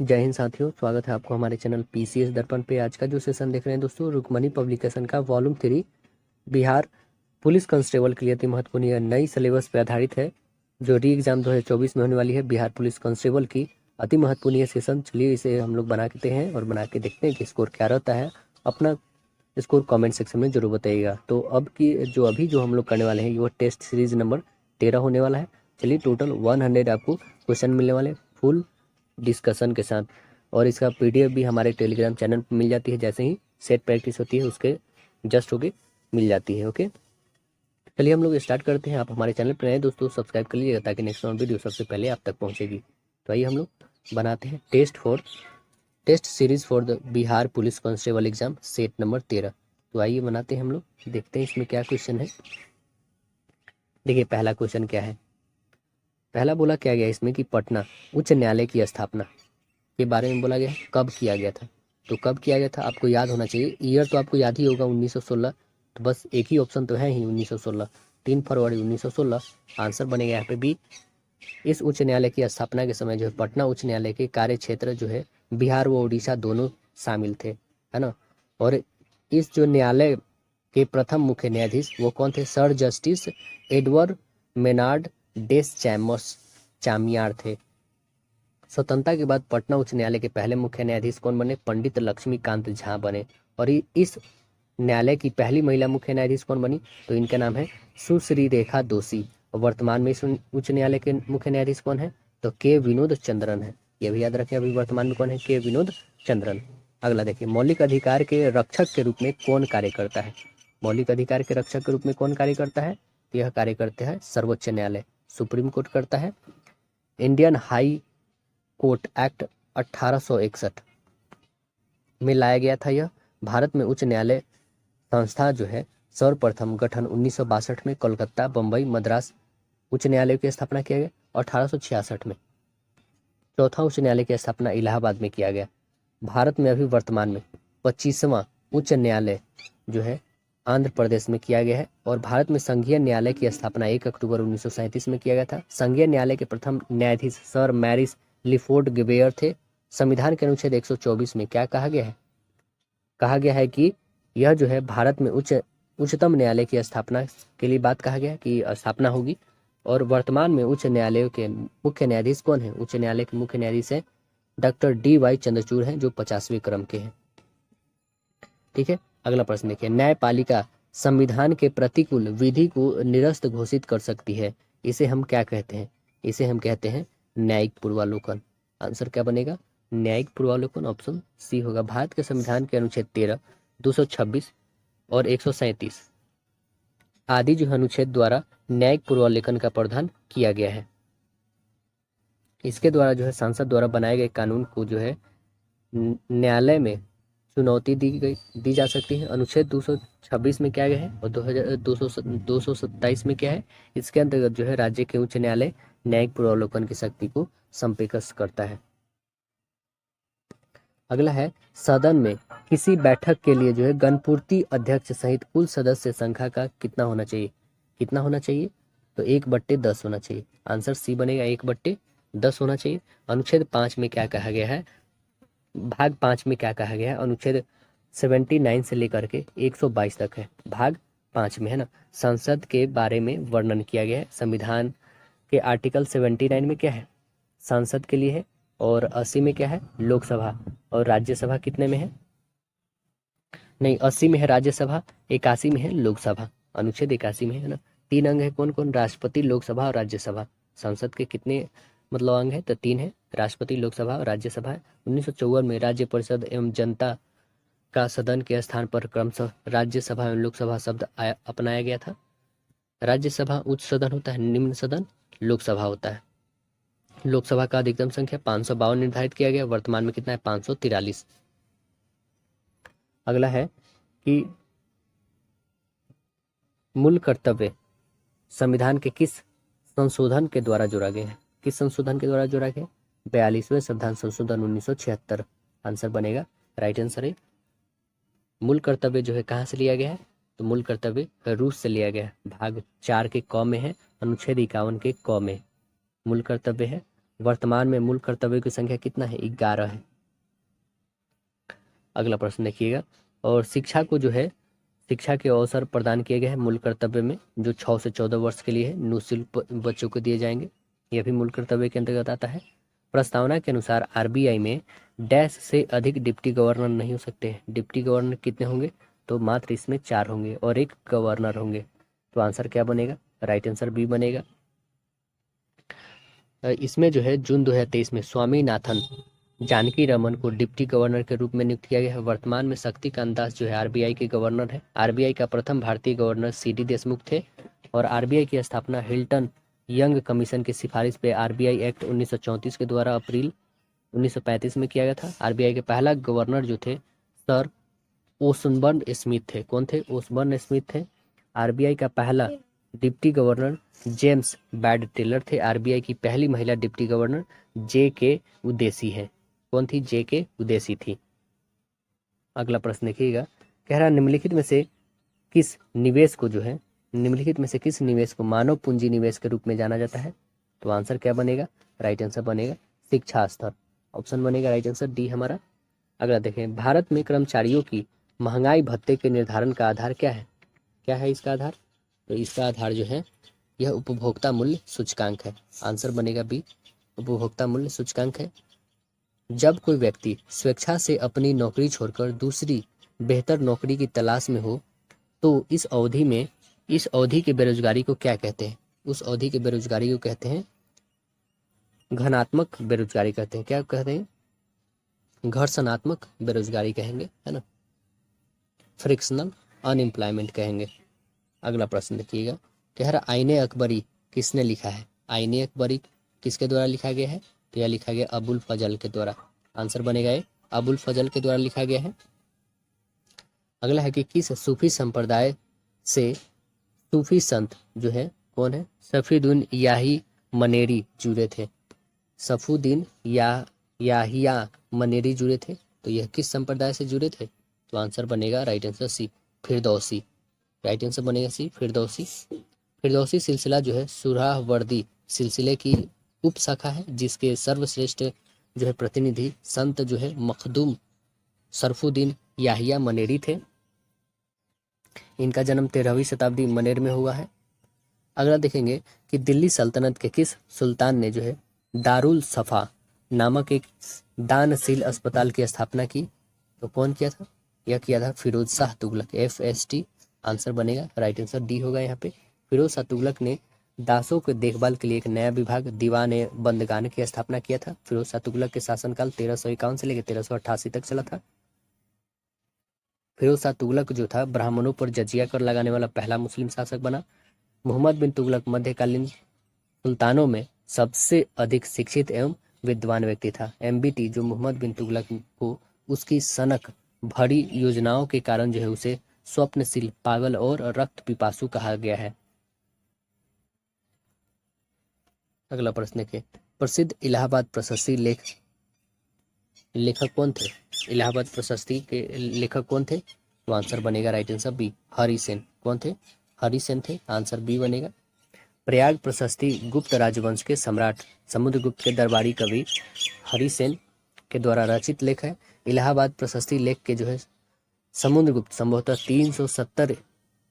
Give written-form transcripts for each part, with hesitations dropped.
जय हिंद साथियों, स्वागत है आपको हमारे चैनल पीसीएस दर्पण पे। आज का जो सेशन देख रहे हैं दोस्तों, रुक्मणी पब्लिकेशन का वॉल्यूम 3 बिहार पुलिस कांस्टेबल के लिए अति महत्वपूर्ण यह नई सिलेबस पे आधारित है, जो री एग्जाम 2024 में होने वाली है। बिहार पुलिस कांस्टेबल की अति महत्वपूर्ण यह सेशन, चलिए इसे हम लोग बनाते हैं और बना के देखते हैं कि स्कोर क्या रहता है। अपना स्कोर कमेंट सेक्शन में जरूर बताइएगा। तो अभी जो हम लोग करने वाले हैं वो टेस्ट सीरीज नंबर 13 होने वाला है। चलिए, टोटल 100 आपको क्वेश्चन मिलने वाले फुल डिस्कशन के साथ, और इसका पीडीएफ भी हमारे टेलीग्राम चैनल पर मिल जाती है। जैसे ही सेट प्रैक्टिस होती है उसके जस्ट होके मिल जाती है। ओके, चलिए हम लोग स्टार्ट करते हैं। आप हमारे चैनल पर नए दोस्तों सब्सक्राइब कर लीजिएगा ताकि नेक्स्ट वीडियो सबसे पहले आप तक पहुंचेगी। तो आइए हम लोग बनाते हैं test series for the Bihar police constable exam set number 13। तो आइए बनाते हैं हम लोग, देखते हैं इसमें क्या क्वेश्चन है। देखिए पहला क्वेश्चन क्या है। पहला बोला क्या गया इसमें कि पटना उच्च न्यायालय की स्थापना के बारे में बोला गया है। कब किया गया था? तो कब किया गया था आपको याद होना चाहिए। ईयर तो आपको याद ही होगा 1916। तो बस एक ही ऑप्शन तो है ही 1916, 3 फरवरी 1916 आंसर बनेगा यहाँ पे बी। इस उच्च न्यायालय की स्थापना के समय जो है पटना उच्च न्यायालय के कार्य क्षेत्र जो है बिहार व उड़ीसा दोनों शामिल थे, है ना। और इस जो न्यायालय के प्रथम मुख्य न्यायाधीश वो कौन थे? सर जस्टिस एडवर्ड मेनार्ड डेस चामियार थे। स्वतंत्रता के बाद पटना उच्च न्यायालय के पहले मुख्य न्यायाधीश कौन बने? पंडित लक्ष्मीकांत झा बने। और इस न्यायालय की पहली महिला मुख्य न्यायाधीश कौन बनी? तो इनका नाम है सुश्री रेखा दोषी। और वर्तमान में इस उच्च न्यायालय के मुख्य न्यायाधीश कौन है? तो के विनोद चंद्रन है। ये भी याद रखें, अभी वर्तमान में कौन है? के विनोद चंद्रन। अगला देखिए, मौलिक अधिकार के रक्षक के रूप में कौन कार्य करता है? मौलिक अधिकार के रक्षक के रूप में कौन कार्य करता है? यह कार्य करते हैं सर्वोच्च न्यायालय, सुप्रीम कोर्ट करता है। इंडियन हाई कोर्ट एक्ट 1861 में लाया गया था। यह भारत में उच्च न्यायालय संस्था जो है सर्वप्रथम गठन 1962 में कोलकाता, बम्बई, मद्रास उच्च न्यायालय की स्थापना किया गया। 1866 में चौथा उच्च न्यायालय की स्थापना इलाहाबाद में किया गया। भारत में अभी वर्तमान में 25वां उच्च न्यायालय जो है आंध्र प्रदेश में किया गया है। और भारत में संघीय न्यायालय की स्थापना 1 अक्टूबर 1937 में किया गया था। संघीय न्यायालय के प्रथम न्यायाधीश सर मैरिस लिफोर्ड गिबेयर थे। संविधान के अनुच्छेद 124 में क्या कहा गया है? कहा गया है कि यह जो है भारत में उच्चतम न्यायालय की स्थापना के लिए बात कहा गया है कि स्थापना होगी। और वर्तमान में उच्च न्यायालय के मुख्य न्यायाधीश कौन है? उच्च न्यायालय के मुख्य न्यायाधीश है डॉक्टर DY चंद्रचूड़ हैं, जो 50वें क्रम के हैं। ठीक है, अगला प्रश्न देखिए, न्यायपालिका संविधान के प्रतिकूल विधि को निरस्त घोषित कर सकती है, इसे हम क्या कहते हैं? इसे हम कहते हैं न्यायिक पूर्वालोकन। आंसर क्या बनेगा? न्यायिक पूर्वालोकन ऑप्शन सी होगा। भारत के संविधान के अनुच्छेद 13, 226 और 137 आदि जो अनुच्छेद द्वारा न्यायिक पूर्वालोकन का प्रावधान किया गया है। इसके द्वारा जो है संसद द्वारा बनाए गए कानून को जो है न्यायालय में चुनौती दी जा सकती है। अनुच्छेद 226 में क्या गया है और 227 में क्या है? इसके अंतर्गत जो है राज्य के उच्च न्यायालय न्यायिक पूर्वालोकन की शक्ति को संपेकस करता है। अगला है, सदन में किसी बैठक के लिए जो है गणपूर्ति अध्यक्ष सहित कुल सदस्य संख्या का कितना होना चाहिए? कितना होना चाहिए? तो 1/10 होना चाहिए। आंसर सी बनेगा, 1/10 होना चाहिए। अनुच्छेद 5 में क्या कहा गया है? भाग 5 में क्या कहा गया है? अनुच्छेद 79 से लेकर के 122 तक है, भाग 5 में, है ना। संसद के बारे में वर्णन किया गया है। संविधान के आर्टिकल 79 में क्या है? संसद के लिए है। और 80 में क्या है? लोकसभा। और राज्यसभा कितने में है? नहीं, 80 में है राज्यसभा, 81 में है लोकसभा। अनुच्छेद 81 में है ना। 3 अंग है, कौन कौन? राष्ट्रपति, लोकसभा और राज्यसभा। संसद के कितने मतलब अंग है? तो 3 है, राष्ट्रपति, लोकसभा और राज्यसभा है। 1954 में राज्य परिषद एवं जनता का सदन के स्थान पर क्रमशः राज्यसभा एवं लोकसभा शब्द अपनाया गया था। राज्यसभा उच्च सदन होता है, निम्न सदन लोकसभा होता है। लोकसभा का अधिकतम संख्या 552 निर्धारित किया गया, वर्तमान में कितना है? 543। अगला है कि मूल कर्तव्य संविधान के किस संशोधन के द्वारा जोड़ा गया है? किस संशोधन के द्वारा जोड़ा गया? 42वें संविधान संशोधन 1976। आंसर बनेगा, राइट आंसर है। मूल कर्तव्य जो है कहाँ से लिया गया है? तो मूल कर्तव्य रूस से लिया गया है, भाग 4 के क में है, अनुच्छेद 51 के क में मूल कर्तव्य है। वर्तमान में मूल कर्तव्यों की संख्या कितना है? 11 है। अगला प्रश्न देखिएगा। और शिक्षा को जो है, शिक्षा के अवसर प्रदान किए गए हैं मूल कर्तव्य में, जो 6 से 14 वर्ष के लिए है, निःशुल्क बच्चों को दिए जाएंगे। यह भी मूल कर्तव्य के अंतर्गत आता है। प्रस्तावना के अनुसार आरबीआई में डैश से अधिक डिप्टी गवर्नर नहीं हो सकते हैं। डिप्टी गवर्नर कितने होंगे? तो मात्र इसमें 4 होंगे और एक गवर्नर होंगे। तो आंसर क्या बनेगा? राइट आंसर बी बनेगा। इसमें जो है जून 2023 में स्वामीनाथन जानकी रमन को डिप्टी गवर्नर के रूप में नियुक्त किया गया है। वर्तमान में शक्तिकांत दास जो है आरबीआई के गवर्नर है। आरबीआई का प्रथम भारतीय गवर्नर सीडी देशमुख थे और आरबीआई की स्थापना हिल्टन यंग कमीशन की सिफारिश पे आरबीआई एक्ट 1934 के द्वारा अप्रैल 1935 में किया गया था। आरबीआई के पहला गवर्नर जो थे सर ओसबर्न स्मिथ थे। कौन थे? ओसबर्न स्मिथ थे। आरबीआई का पहला deputy governor James Braid Taylor थे। आरबीआई की पहली महिला डिप्टी गवर्नर जे के उदेसी है। कौन थी? जे के उदेसी थी। अगला प्रश्न देखिएगा। कह रहा निम्नलिखित में से किस निवेश को जो है, निम्नलिखित में से किस निवेश को मानव पूंजी निवेश के रूप में जाना जाता है? तो आंसर क्या बनेगा? राइट आंसर बनेगा शिक्षा स्तर। ऑप्शन बनेगा राइट आंसर डी हमारा। अगला देखें। भारत में कर्मचारियों की महंगाई भत्ते के निर्धारण का आधार क्या है? क्या है इसका आधार? तो इसका आधार जो है यह उपभोक्ता मूल्य सूचकांक है। आंसर बनेगा बी, उपभोक्ता मूल्य सूचकांक है। जब कोई व्यक्ति स्वेच्छा से अपनी नौकरी छोड़कर दूसरी बेहतर नौकरी की तलाश में हो तो इस अवधि के बेरोजगारी को क्या कहते हैं? उस अवधि के बेरोजगारी को कहते हैं घनात्मक बेरोजगारी कहते हैं। क्या कहते हैं? घर्षणात्मक बेरोजगारी कहेंगे, है ना, फ्रिक्शनल अनएम्प्लॉयमेंट कहेंगे। अगला प्रश्न देखिएगा। कह रहा आईने अकबरी किसने लिखा है? आईने अकबरी किसके द्वारा लिखा गया है? तो यह लिखा गया अबुल फजल के द्वारा। आंसर बनेगा ये अबुल फजल के द्वारा लिखा गया है। अगला है कि किस सूफी संप्रदाय से सूफी संत जो है कौन है? सफीउद्दीन याही मनेरी जुड़े थे। सफुद्दीन याहिया मनेरी जुड़े थे। तो यह किस संप्रदाय से जुड़े थे? तो आंसर बनेगा right answer C, Firdausi. Right answer बनेगा सी, फिरदौसी। फिरदौसी सिलसिला जो है सुहरावर्दी सिलसिले की उप शाखा है, जिसके सर्वश्रेष्ठ जो है प्रतिनिधि संत जो है मखदूम सरफुद्दीन याहिया मनेरी थे। इनका जन्म 13वीं शताब्दी मनेर में हुआ है। अगला देखेंगे कि दिल्ली सल्तनत के किस सुल्तान ने जो है दारुल सफा नामक एक दानशील अस्पताल की स्थापना की? तो कौन किया था? यह किया था फिरोज शाह तुगलक, FST। आंसर बनेगा राइट आंसर डी होगा यहाँ पे। फिरोज शाह तुगलक ने दासों के देखभाल के लिए एक नया विभाग दीवान बंदगान की स्थापना किया था। फिरोज शाह तुगलक के शासनकाल 1351 से लेकर 1388 तक चला था। फिरोज शाह तुगलक जो था ब्राह्मणों पर जजिया कर लगाने वाला पहला मुस्लिम शासक बना। मोहम्मद बिन तुगलक मध्यकालीन सुल्तानों में सबसे अधिक शिक्षित एवं विद्वान व्यक्ति था। MBT जो मोहम्मद बिन तुगलक को उसकी सनक भरी योजनाओं के कारण जो है उसे स्वप्नशील, पागल और रक्त पिपासु कहा गया है। अगला प्रश्न है प्रसिद्ध इलाहाबाद प्रशस्ति लेखक कौन थे? इलाहाबाद प्रशस्ति के लेखक कौन थे? तो आंसर बनेगा राइट आंसर बी, हरिसेन। कौन थे? हरिसेन थे। आंसर बी बनेगा। प्रयाग प्रशस्ति गुप्त राजवंश के सम्राट समुद्रगुप्त के दरबारी कवि हरिसेन के द्वारा रचित लेख है। इलाहाबाद प्रशस्ति लेख के जो है समुद्रगुप्त संभवतः 370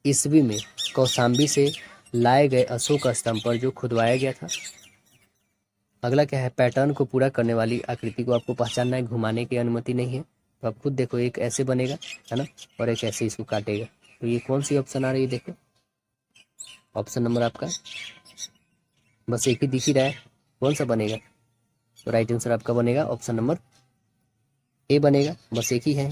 ईस्वी में कौशाम्बी से लाए गए अशोक स्तंभ पर जो खुदवाया गया था। अगला क्या है? पैटर्न को पूरा करने वाली आकृति को आपको पहचानना है, घुमाने की अनुमति नहीं है। तो आप खुद देखो, एक ऐसे बनेगा, है ना, और एक ऐसे इसको काटेगा। तो ये कौन सी ऑप्शन आ रही है? देखो ऑप्शन नंबर आपका बस एक ही दिख ही रहा है, कौन सा बनेगा? तो राइट आंसर आपका बनेगा ऑप्शन नंबर ए बनेगा, बस एक ही है।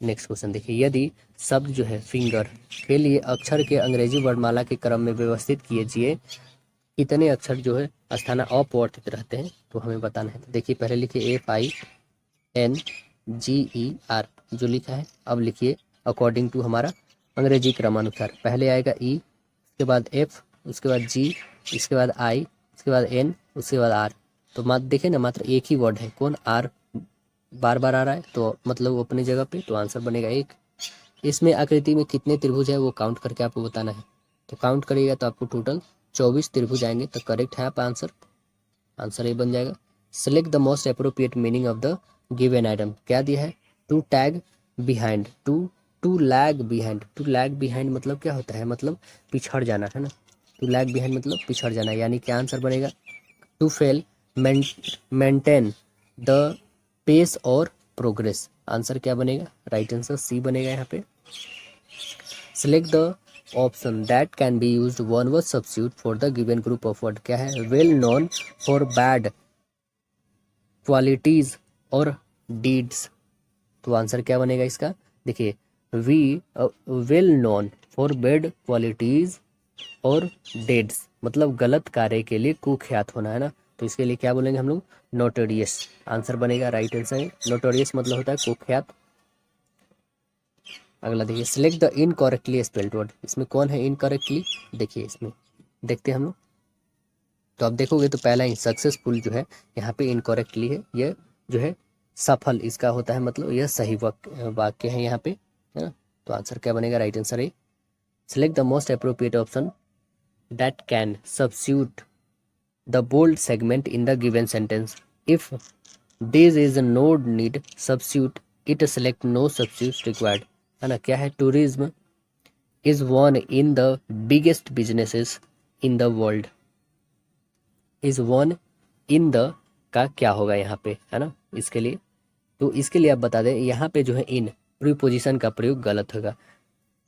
नेक्स्ट क्वेश्चन देखिए। यदि शब्द जो है फिंगर के लिए अक्षर के अंग्रेजी वर्णमाला के क्रम में व्यवस्थित कीजिए, कितने अक्षर जो है स्थान अपवर्तित रहते हैं? तो हमें बताना है। तो देखिए पहले लिखिए FINGER जो लिखा है। अब लिखिए अकॉर्डिंग टू हमारा अंग्रेजी क्रमानुसार। पहले आएगा E, उसके बाद F, उसके बाद G, इसके बाद I, उसके बाद N, उसके बाद R। तो मात्र देखिए ना, मात्र एक ही वर्ड है, कौन? R बार बार आ रहा है, तो मतलब वो अपनी जगह पे। तो आंसर बनेगा 1। इसमें आकृति में कितने त्रिभुज है वो काउंट करके आपको बताना है। तो काउंट करिएगा तो आपको टोटल 24 त्रिभुज आएंगे। तो करेक्ट है आप आंसर। आंसर ए बन जाएगा। Select the most appropriate meaning of the given item, क्या दिया है, to tag behind, to lag behind. To lag behind मतलब क्या होता है, मतलब पिछड़ जाना है ना। टू लैग बिहाइंड मतलब पिछड़ जाना, यानी क्या आंसर बनेगा, to fail maintain the pace और प्रोग्रेस। आंसर क्या बनेगा, राइट आंसर सी बनेगा यहाँ पे। Select the option that can be used one word substitute for the given group of word, क्या है, well known for bad qualities और deeds. तो आंसर क्या बनेगा इसका, देखिए, we well known for bad qualities और डेड्स मतलब गलत कार्य के लिए कुख्यात होना है ना, तो इसके लिए क्या बोलेंगे हम लोग, नोटोरियस। आंसर बनेगा राइट आंसर है, नोटोरियस मतलब होता है कुख्यात। अगला देखिए, select the incorrectly spelled word, इसमें कौन है इनकरेक्टली, देखिए इसमें देखते हैं हम लोग। तो आप देखोगे तो पहला ही सक्सेसफुल जो है यहाँ पे इनकरेक्टली है, यह जो है सफल इसका होता है, मतलब यह सही वाक्य है यहाँ पे, है ना। तो आंसर क्या बनेगा, राइट आंसर है। Select the most appropriate option that can substitute the bold segment in the given sentence, if this is no need substitute it, select no substitute required, है ना। क्या है, tourism is one in the biggest businesses in the world, is one in the का क्या होगा यहाँ पे, है ना, इसके लिए। तो इसके लिए आप बता दें, यहाँ पे जो है इन प्रीपोजिशन का प्रयोग गलत होगा।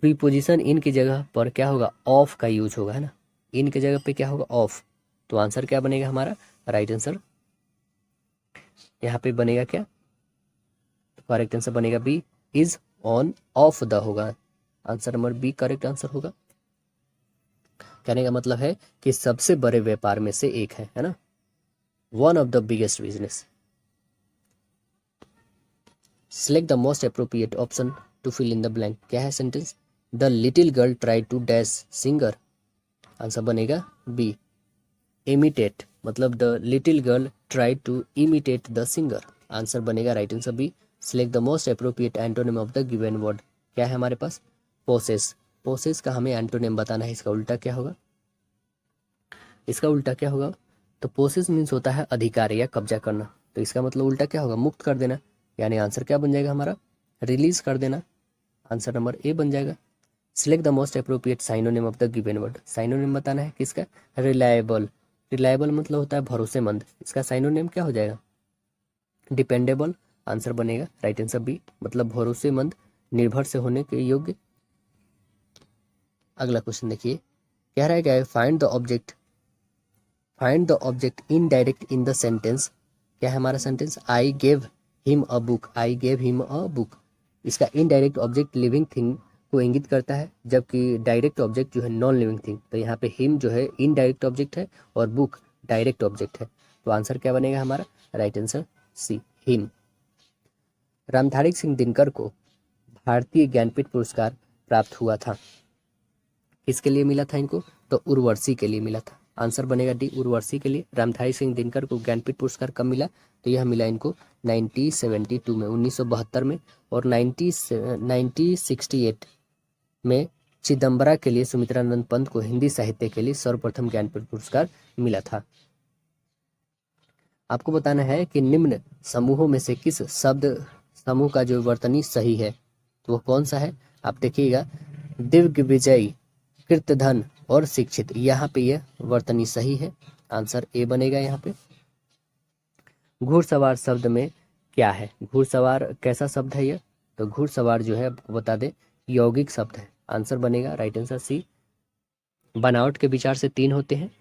प्रीपोजिशन इन की जगह पर क्या होगा, ऑफ का यूज होगा, है ना। इन की जगह पे क्या होगा, ऑफ। तो आंसर क्या बनेगा हमारा, राइट आंसर यहाँ पे बनेगा क्या, करेक्ट आंसर बनेगा B, is on of the होगा। Answer number B correct answer होगा। कहने का मतलब है कि सबसे बड़े व्यापार में से एक है ना, one of the biggest business. Select the most appropriate option to fill in the blank, क्या है sentence, the little girl try to dash singer. Answer बनेगा बी, इमिटेट मतलब the little girl try to imitate the singer. Answer बनेगा right answer B. Select the most appropriate antonym of the given word, क्या है हमारे पास, possess. Possess का हमें antonym बताना है, इसका उल्टा क्या होगा, इसका उल्टा क्या होगा, तो पोसेस मीन्स होता है अधिकार या कब्जा करना, तो इसका मतलब उल्टा क्या होगा, मुक्त कर देना, यानी आंसर क्या बन जाएगा हमारा, रिलीज कर देना। आंसर नंबर ए बन जाएगा। Select the most appropriate synonym of the given word, synonym बताना है किसका, रिलायबल। रिलायबल मतलब होता है भरोसेमंद, इसका साइनोनिम क्या हो जाएगा, डिपेंडेबल। आंसर बनेगा राइट आंसर बी, मतलब भरोसेमंद, निर्भर से होने के योग्य। अगला क्वेश्चन देखिए, कह रहा है क्या, find the object indirect in the sentence, क्या है हमारा sentence, I gave him a book, I gave him a book. इसका इनडायरेक्ट ऑब्जेक्ट लिविंग थिंग को इंगित करता है, जबकि डायरेक्ट ऑब्जेक्ट जो है नॉन लिविंग थिंग। तो यहाँ पे हिम जो है इनडायरेक्ट ऑब्जेक्ट है और बुक डायरेक्ट ऑब्जेक्ट है, तो आंसर क्या बनेगा हमारा, right answer C, him. Ramdhari Singh Dinkar को भारतीय ज्ञानपीठ पुरस्कार प्राप्त हुआ था, किसके लिए मिला था इनको, तो उर्वशी के लिए मिला था। आंसर बनेगा डी, उर्वशी के लिए। रामधारी सिंह दिनकर को ज्ञानपीठ पुरस्कार कब मिला, तो यह मिला इनको 1972 में, 1972 में, और 1968 में चिदम्बरा के लिए सुमित्रानंद पंत को हिंदी साहित्य के लिए सर्वप्रथम ज्ञानपीठ पुरस्कार मिला था। आपको बताना है कि निम्न समूहों में से किस शब्द समूह का जो वर्तनी सही है, तो वह कौन सा है, आप देखिएगा, दिग्विजय, कृतधन और शिक्षित, यहाँ पे यह वर्तनी सही है। आंसर ए बनेगा यहाँ पे। घुड़सवार शब्द में क्या है, घुड़सवार कैसा शब्द है यह, तो घुड़सवार जो है आपको बता दे यौगिक शब्द है। आंसर बनेगा राइट आंसर सी। बनावट के विचार से तीन होते हैं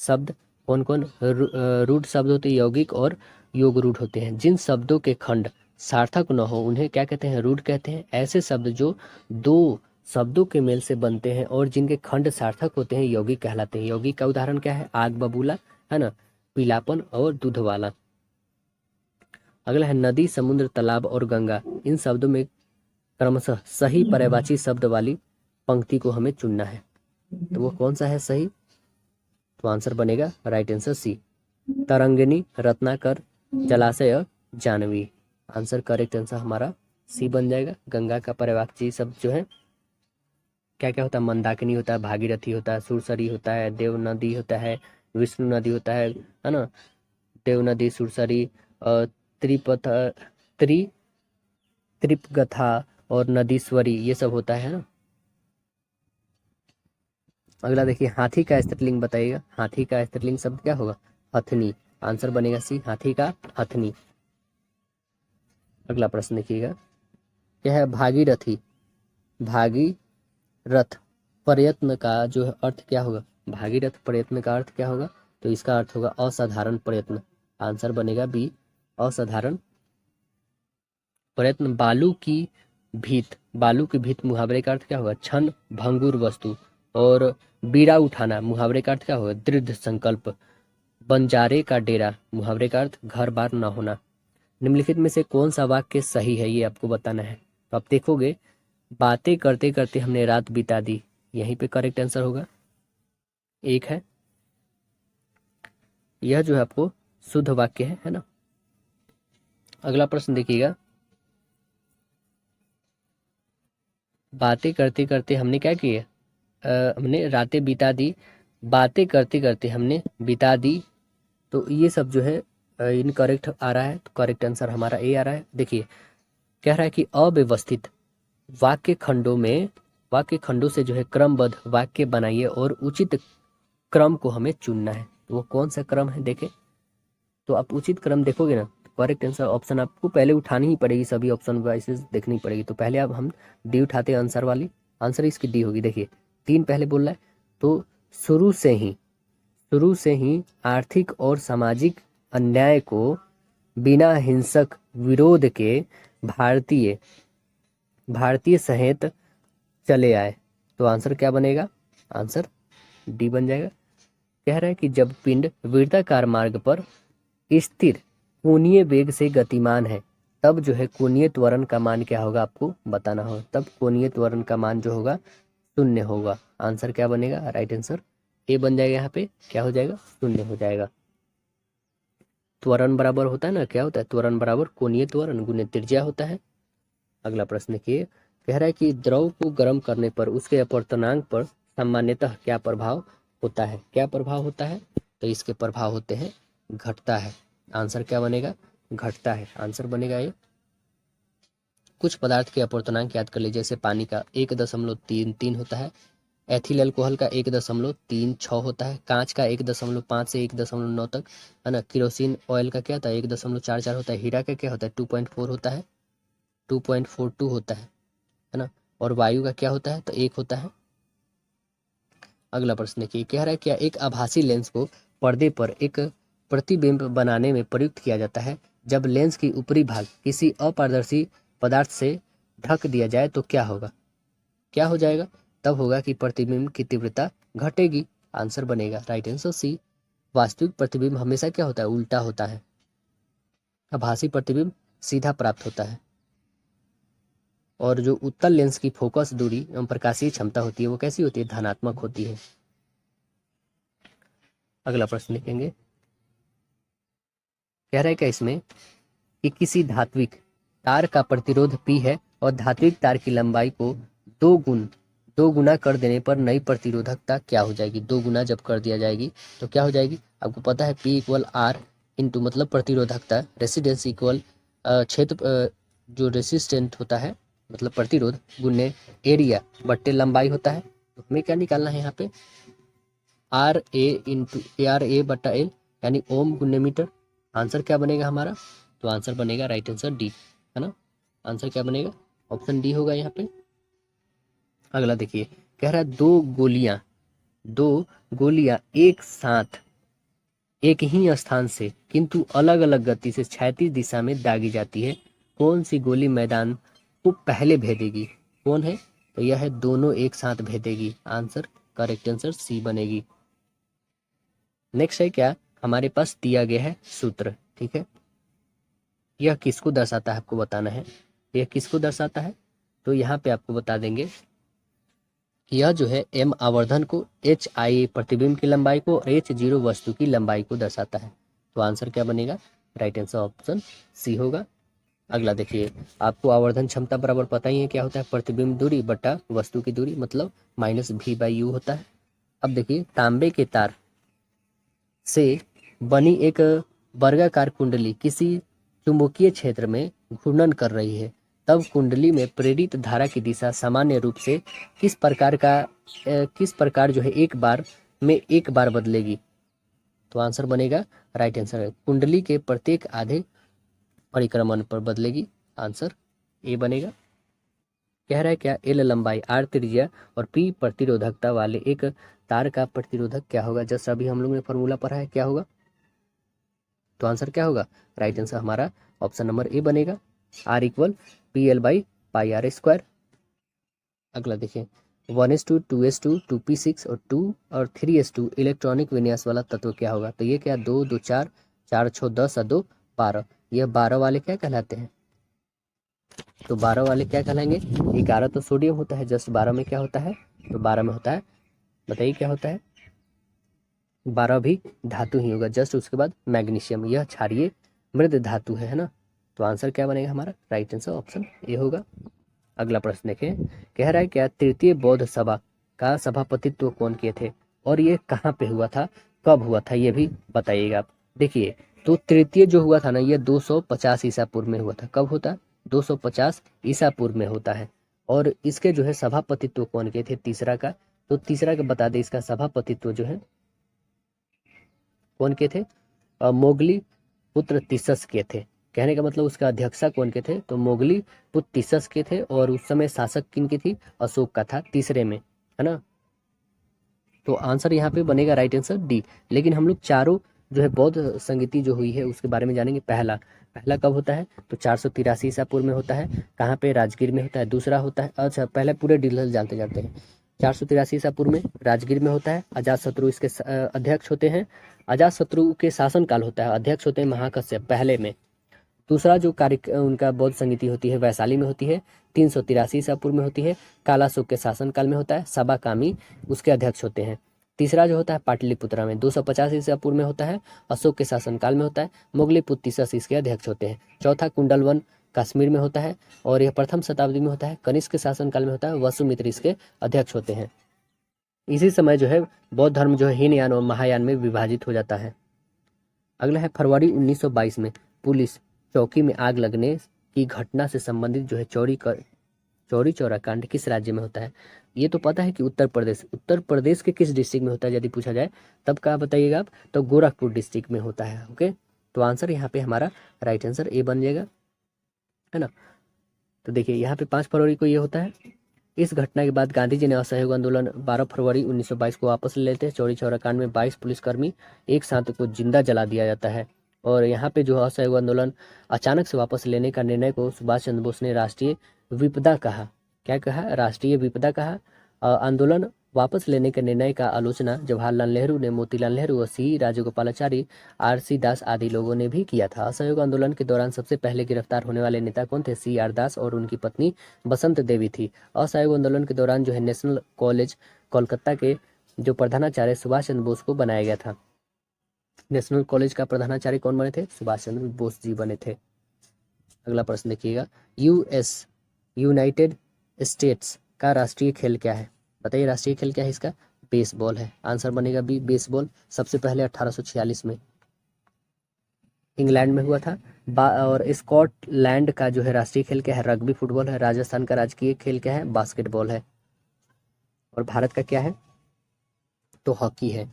शब्द, कौन कौन, रूढ़ शब्द होते हैं यौगिक और योग रूढ़ होते हैं। जिन शब्दों के खंड सार्थक न हो उन्हें क्या कहते हैं, रूढ़ कहते हैं। ऐसे शब्द जो दो शब्दों के मेल से बनते हैं और जिनके खंड सार्थक होते हैं यौगिक कहलाते हैं। यौगिक का उदाहरण क्या है, आग बबूला, है ना, पीलापन और दूध वाला। अगला है नदी, समुद्र, तालाब और गंगा, इन शब्दों में क्रमशः सही पर्यायवाची शब्द वाली पंक्ति को हमें चुनना है, तो वो कौन सा है सही, तो आंसर बनेगा राइट आंसर सी, तरंगिणी, रत्नाकर, जलाशय, जानवी। आंसर करेक्ट आंसर हमारा सी बन जाएगा। गंगा का पर्यायवाची शब्द जो है क्या क्या होता है, मंदाकिनी होता है, भागीरथी होता है, सुरसरी होता है, देव नदी होता है, विष्णु नदी होता है ना, सुखदेव नदी, सुरसरी, त्रिपथ त्रि त्रिपगथा और नदीश्वरी, ये सब होता है ना। अगला देखिए, हाथी का स्त्रीलिंग बताइएगा। हाथी का स्त्रीलिंग शब्द क्या होगा? हथनी। आंसर बनेगा सी, हाथी का हथनी। अगला प्रश्न देखिएगा, क्या है? भागीरथी, भागीरथ प्रयत्न का जो है अर्थ क्या होगा? भागीरथ प्रयत्न का अर्थ क्या होगा? तो इसका अर्थ होगा असाधारण प्रयत्न। आंसर बनेगा बी, असाधारण प्रयत्न। बालू की भीत, बालू की भीत मुहावरे का अर्थ क्या होगा? क्षण भंगुर वस्तु। और बीड़ा उठाना मुहावरे का अर्थ क्या होगा? दृढ़ संकल्प। बंजारे का डेरा मुहावरे का अर्थ घर बार न होना। निम्नलिखित में से कौन सा वाक्य सही है, ये आपको बताना है। तो आप देखोगे, बातें करते करते हमने रात बिता दी, यहीं पे करेक्ट आंसर होगा। एक है, यह जो है आपको शुद्ध वाक्य है ना। अगला प्रश्न देखिएगा, बातें करते करते हमने क्या किया? हमने रातें बिता दी, बातें करते करते हमने बिता दी, तो ये सब जो है इनकरेक्ट आ रहा है। तो करेक्ट आंसर हमारा ए आ रहा है। देखिए, कह रहा है कि अव्यवस्थित वाक्य खंडों से जो है क्रमबद्ध वाक्य बनाइए और उचित क्रम को हमें चुनना है। तो वो कौन सा क्रम है देखें। तो आप उचित क्रम देखोगे ना, करेक्ट आंसर ऑप्शन आपको पहले उठानी ही पड़ेगी, सभी ऑप्शन वाइसेस देखनी पड़ेगी। तो पहले अब हम डी उठाते हैं आंसर वाली, आंसर इसकी डी होगी। देखिए, 3 पहले बोल रहा है, तो शुरू से ही आर्थिक और सामाजिक अन्याय को बिना हिंसक विरोध के भारतीय सहित चले आए। तो आंसर क्या बनेगा? आंसर डी बन जाएगा। कह रहा है कि जब पिंड वृत्ताकार मार्ग पर स्थिर कोणीय वेग से गतिमान है, तब जो है कोणीय त्वरण का मान क्या होगा, आपको बताना होगा। तब कोणीय त्वरण का मान जो होगा 0 होगा। आंसर क्या बनेगा? राइट आंसर ए बन जाएगा। यहाँ पे क्या हो जाएगा? 0 हो जाएगा। त्वरण बराबर होता है ना, क्या होता है? त्वरण बराबर कोणीय त्वरण गुने त्रिज्या होता है। अगला प्रश्न देखिए, कह रहा है कि द्रव को गर्म करने पर उसके अपवर्तनांक पर सामान्यतः क्या प्रभाव होता है? क्या प्रभाव होता है? तो इसके प्रभाव होते हैं घटता है। आंसर क्या बनेगा? घटता है। आंसर बनेगा ये। कुछ पदार्थ के अपवर्तनांक याद कर लीजिए, जैसे पानी का 1.33 होता है, एथिल अल्कोहल का 1.36 होता है, कांच का 1.5 से 1.9 तक है ना। केरोसिन ऑयल का क्या होता है? 1.44 होता है। हीरा का क्या होता है? 2.4 होता है, 2.42 होता है ना। और वायु का क्या होता है? तो 1 होता है। अगला प्रश्न देखिए, कह रहा है क्या एक आभासी लेंस को पर्दे पर एक प्रतिबिंब बनाने में प्रयुक्त किया जाता है? जब लेंस की ऊपरी भाग किसी अपारदर्शी पदार्थ से ढक दिया जाए तो क्या होगा? क्या हो जाएगा? तब होगा कि प्रतिबिंब की तीव्रता घटेगी। आंसर बनेगा राइट आंसर सी। वास्तविक प्रतिबिंब हमेशा क्या होता है? उल्टा होता है। आभासी प्रतिबिंब सीधा प्राप्त होता है। और जो उत्तल लेंस की फोकस दूरी एवं प्रकाशीय क्षमता होती है, वो कैसी होती है? धनात्मक होती है। अगला प्रश्न लिखेंगे, कह रहा है क्या इसमें कि किसी धात्विक तार का प्रतिरोध P है और धात्विक तार की लंबाई को दो गुना कर देने पर नई प्रतिरोधकता क्या हो जाएगी? 2 गुना जब कर दिया जाएगी तो क्या हो जाएगी? आपको पता है P इक्वल आर इंटू मतलब प्रतिरोधकता, रेसिडेंस इक्वल क्षेत्र जो रेसिस्टेंट होता है मतलब प्रतिरोध गुने एरिया बट्टे लंबाई होता है। तो हमें क्या निकालना है यहाँ पे? RA बट्टा एल, यानी ओम गुने मीटर। आंसर क्या बनेगा हमारा? तो आंसर बनेगा राइट आंसर डी, है ना। आंसर क्या बनेगा? ऑप्शन डी होगा यहाँ पे। अगला देखिए, कह रहा है दो गोलियां एक साथ एक ही स्थान से किंतु अलग अलग गति से क्षैतिज दिशा में दागी जाती है, कौन सी गोली मैदान को पहले भेदेगी? कौन है? तो यह है दोनों एक साथ भेदेगी। आंसर करेक्ट आंसर सी बनेगी। नेक्स्ट है क्या, हमारे पास दिया गया है सूत्र, ठीक है। यह किसको दर्शाता है आपको बताना है। यह किसको दर्शाता है? तो यहाँ पे आपको बता देंगे, यह जो है m आवर्धन को, h i प्रतिबिंब की लंबाई को, h0 वस्तु की लंबाई को दर्शाता है। तो आंसर क्या बनेगा? राइट आंसर ऑप्शन सी होगा। अगला देखिए, आपको आवर्धन क्षमता बराबर पता ही है क्या होता है? प्रतिबिंब दूरी बटा वस्तु की दूरी, मतलब -v/u होता है। अब देखिए, तांबे के तार से बनी एक वर्गाकार कुंडली किसी चुंबकीय क्षेत्र में घूर्णन कर रही है, तब कुंडली में प्रेरित धारा की दिशा सामान्य रूप से किस प्रकार जो है एक बार बदलेगी। तो आंसर बनेगा, राइट आंसर है, कुंडली के प्रत्येक आधे परिक्रमण पर बदलेगी। आंसर ए बनेगा। कह रहा है क्या, एल लंबाई, आर त्रिज्या और पी प्रतिरोधकता वाले एक तार का प्रतिरोधक क्या होगा। जैसा अभी हम लोग ने फॉर्मूला पढ़ा है, क्या होगा। तो आंसर क्या होगा, राइट आंसर हमारा ऑप्शन नंबर ए बनेगा, R equal P L by pi R square. अगला देखें, 1s2 2s2 2p6 और 2 और 3s2 इलेक्ट्रॉनिक विन्यास वाला तत्व क्या होगा। तो ये क्या, 2 2 4 4 6 10 और 2 12, यह 12 वाले क्या कहलाते हैं। तो 12 वाले क्या कहलाएंगे, 11 तो सोडियम होता है, जस्ट 12 में क्या होता है, तो 12 में होता है, बताइए क्या होता है, 12 भी धातु ही होगा, जस्ट उसके बाद मैग्नीशियम, यह क्षारीय मृद धातु है ना। तो आंसर क्या बनेगा हमारा, राइट आंसर ऑप्शन ए होगा। अगला प्रश्न देखें, कह रहा है क्या, तृतीय बौद्ध सभा का सभापतित्व कौन किए थे और ये कहाँ पे हुआ था, कब हुआ था, ये भी बताइएगा आप। देखिए, तो तृतीय जो हुआ था ना, ये 250 ईसा पूर्व में हुआ था। कब होता है, 250 ईसा पूर्व में होता है। और इसके जो है सभापतित्व कौन किए थे, तीसरा का। तो तीसरा का बता दे, इसका सभापतित्व जो है कौन किए थे, मोगली पुत्र तिसस के थे। कहने का मतलब उसका अध्यक्षा कौन के थे, तो मोगली पुत्र तिसस के थे। और उस समय शासक किन की थी, अशोक का था, तीसरे में, है ना। तो आंसर यहाँ पे बनेगा राइट आंसर डी। लेकिन हम लोग चारों जो है बौद्ध संगीति जो हुई है उसके बारे में जानेंगे। पहला पहला कब होता है, तो 483 ईसा पूर्व में होता है। कहाँ पे, राजगीर में होता है। दूसरा होता है, अच्छा पहले पूरे डिटेल जानते जाते हैं। 483 ईसा पूर्व में राजगीर में होता है। अजातशत्रु इसके अध्यक्ष होते हैं। अजातशत्रु के शासनकाल होता है, अध्यक्ष होते हैं महाकश्यप पहले में। दूसरा जो कार्य उनका बौद्ध संगीति होती है वैशाली में होती है, 383 ईसा पूर्व में होती है, कालाशोक के शासनकाल में होता है, सबा कामी उसके अध्यक्ष होते हैं। तीसरा जो होता है पाटलिपुत्रा में 250 ईसा पूर्व में होता है, अशोक के शासनकाल में होता है, मोगलीपुत्र तिसस इसके अध्यक्ष होते हैं। चौथा कुंडलवन कश्मीर में होता है और यह प्रथम शताब्दी में होता है, कनिष्क के शासनकाल में होता है, वसुमित्र इसके अध्यक्ष होते हैं। इसी समय जो है बौद्ध धर्म जो है हीनयान और महायान में विभाजित हो जाता है। अगला है, फरवरी 1922 में पुलिस चौकी में आग लगने की घटना से संबंधित जो है चौरी चौरा कांड किस राज्य में होता है। ये तो पता है कि उत्तर प्रदेश के किस डिस्ट्रिक्ट में होता है, यदि पूछा जाए तब क्या बताइएगा आप, तो गोरखपुर डिस्ट्रिक्ट में होता है। ओके, तो आंसर यहाँ पे हमारा राइट आंसर ए बन जाएगा, है ना। तो देखिए यहाँ पे 5 फरवरी को ये होता है। इस घटना के बाद गांधी जी ने असहयोग आंदोलन 12 फरवरी 1922 को वापस ले लेते हैं। चौरी चौरा कांड में 22 पुलिसकर्मी एक साथ को जिंदा जला दिया जाता है। और यहाँ पे जो असहयोग आंदोलन अचानक से वापस लेने का निर्णय को सुभाष चंद्र बोस ने राष्ट्रीय विपदा कहा। क्या कहा, राष्ट्रीय विपदा कहा। आंदोलन वापस लेने के निर्णय का आलोचना जवाहरलाल नेहरू ने, मोतीलाल नेहरू और सी राजगोपालाचारी, आर.सी. दास आदि लोगों ने भी किया था। असहयोग आंदोलन के दौरान सबसे पहले गिरफ्तार होने वाले नेता कौन थे, C.R. दास और उनकी पत्नी बसंत देवी थी। असहयोग आंदोलन के दौरान जो है नेशनल कॉलेज कोलकाता के जो प्रधानाचार्य सुभाष चंद्र बोस को बनाया गया था। नेशनल कॉलेज का प्रधानाचार्य कौन बने थे, सुभाष चंद्र बोस जी बने थे। अगला प्रश्न देखिएगा, यूनाइटेड स्टेट्स का राष्ट्रीय खेल क्या है। बताइए राष्ट्रीय खेल क्या है इसका, बेसबॉल है। आंसर बनेगा बी, बेसबॉल। सबसे पहले 1846 में इंग्लैंड में हुआ था। और स्कॉटलैंड का जो है राष्ट्रीय खेल क्या है, रग्बी फुटबॉल है। राजस्थान का राजकीय खेल क्या है, बास्केटबॉल है। और भारत का क्या है, तो हॉकी है।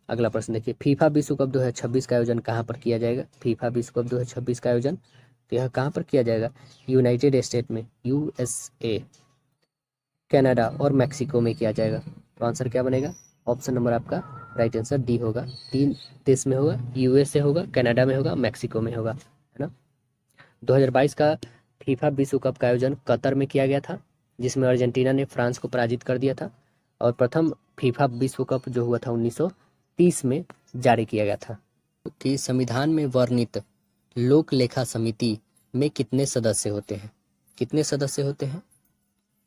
अगला प्रश्न देखिए, फीफा विश्व कप 2026 का आयोजन कहाँ पर किया जाएगा। फीफा विश्व कप 2026 का आयोजन तो यह कहाँ पर किया जाएगा, यूनाइटेड स्टेट में, USA, कनाडा और मैक्सिको में किया जाएगा। तो आंसर क्या बनेगा, ऑप्शन नंबर आपका राइट आंसर डी होगा। 3 देश में होगा, USA होगा, कनाडा में होगा, मैक्सिको में होगा, है ना। 2022 का फीफा विश्व कप का आयोजन कतर में किया गया था, जिसमें अर्जेंटीना ने फ्रांस को पराजित कर दिया था। और प्रथम फीफा विश्व कप जो हुआ था 1930 में जारी किया गया था। कि संविधान में वर्णित लोक लेखा समिति में कितने सदस्य होते हैं, कितने सदस्य होते हैं।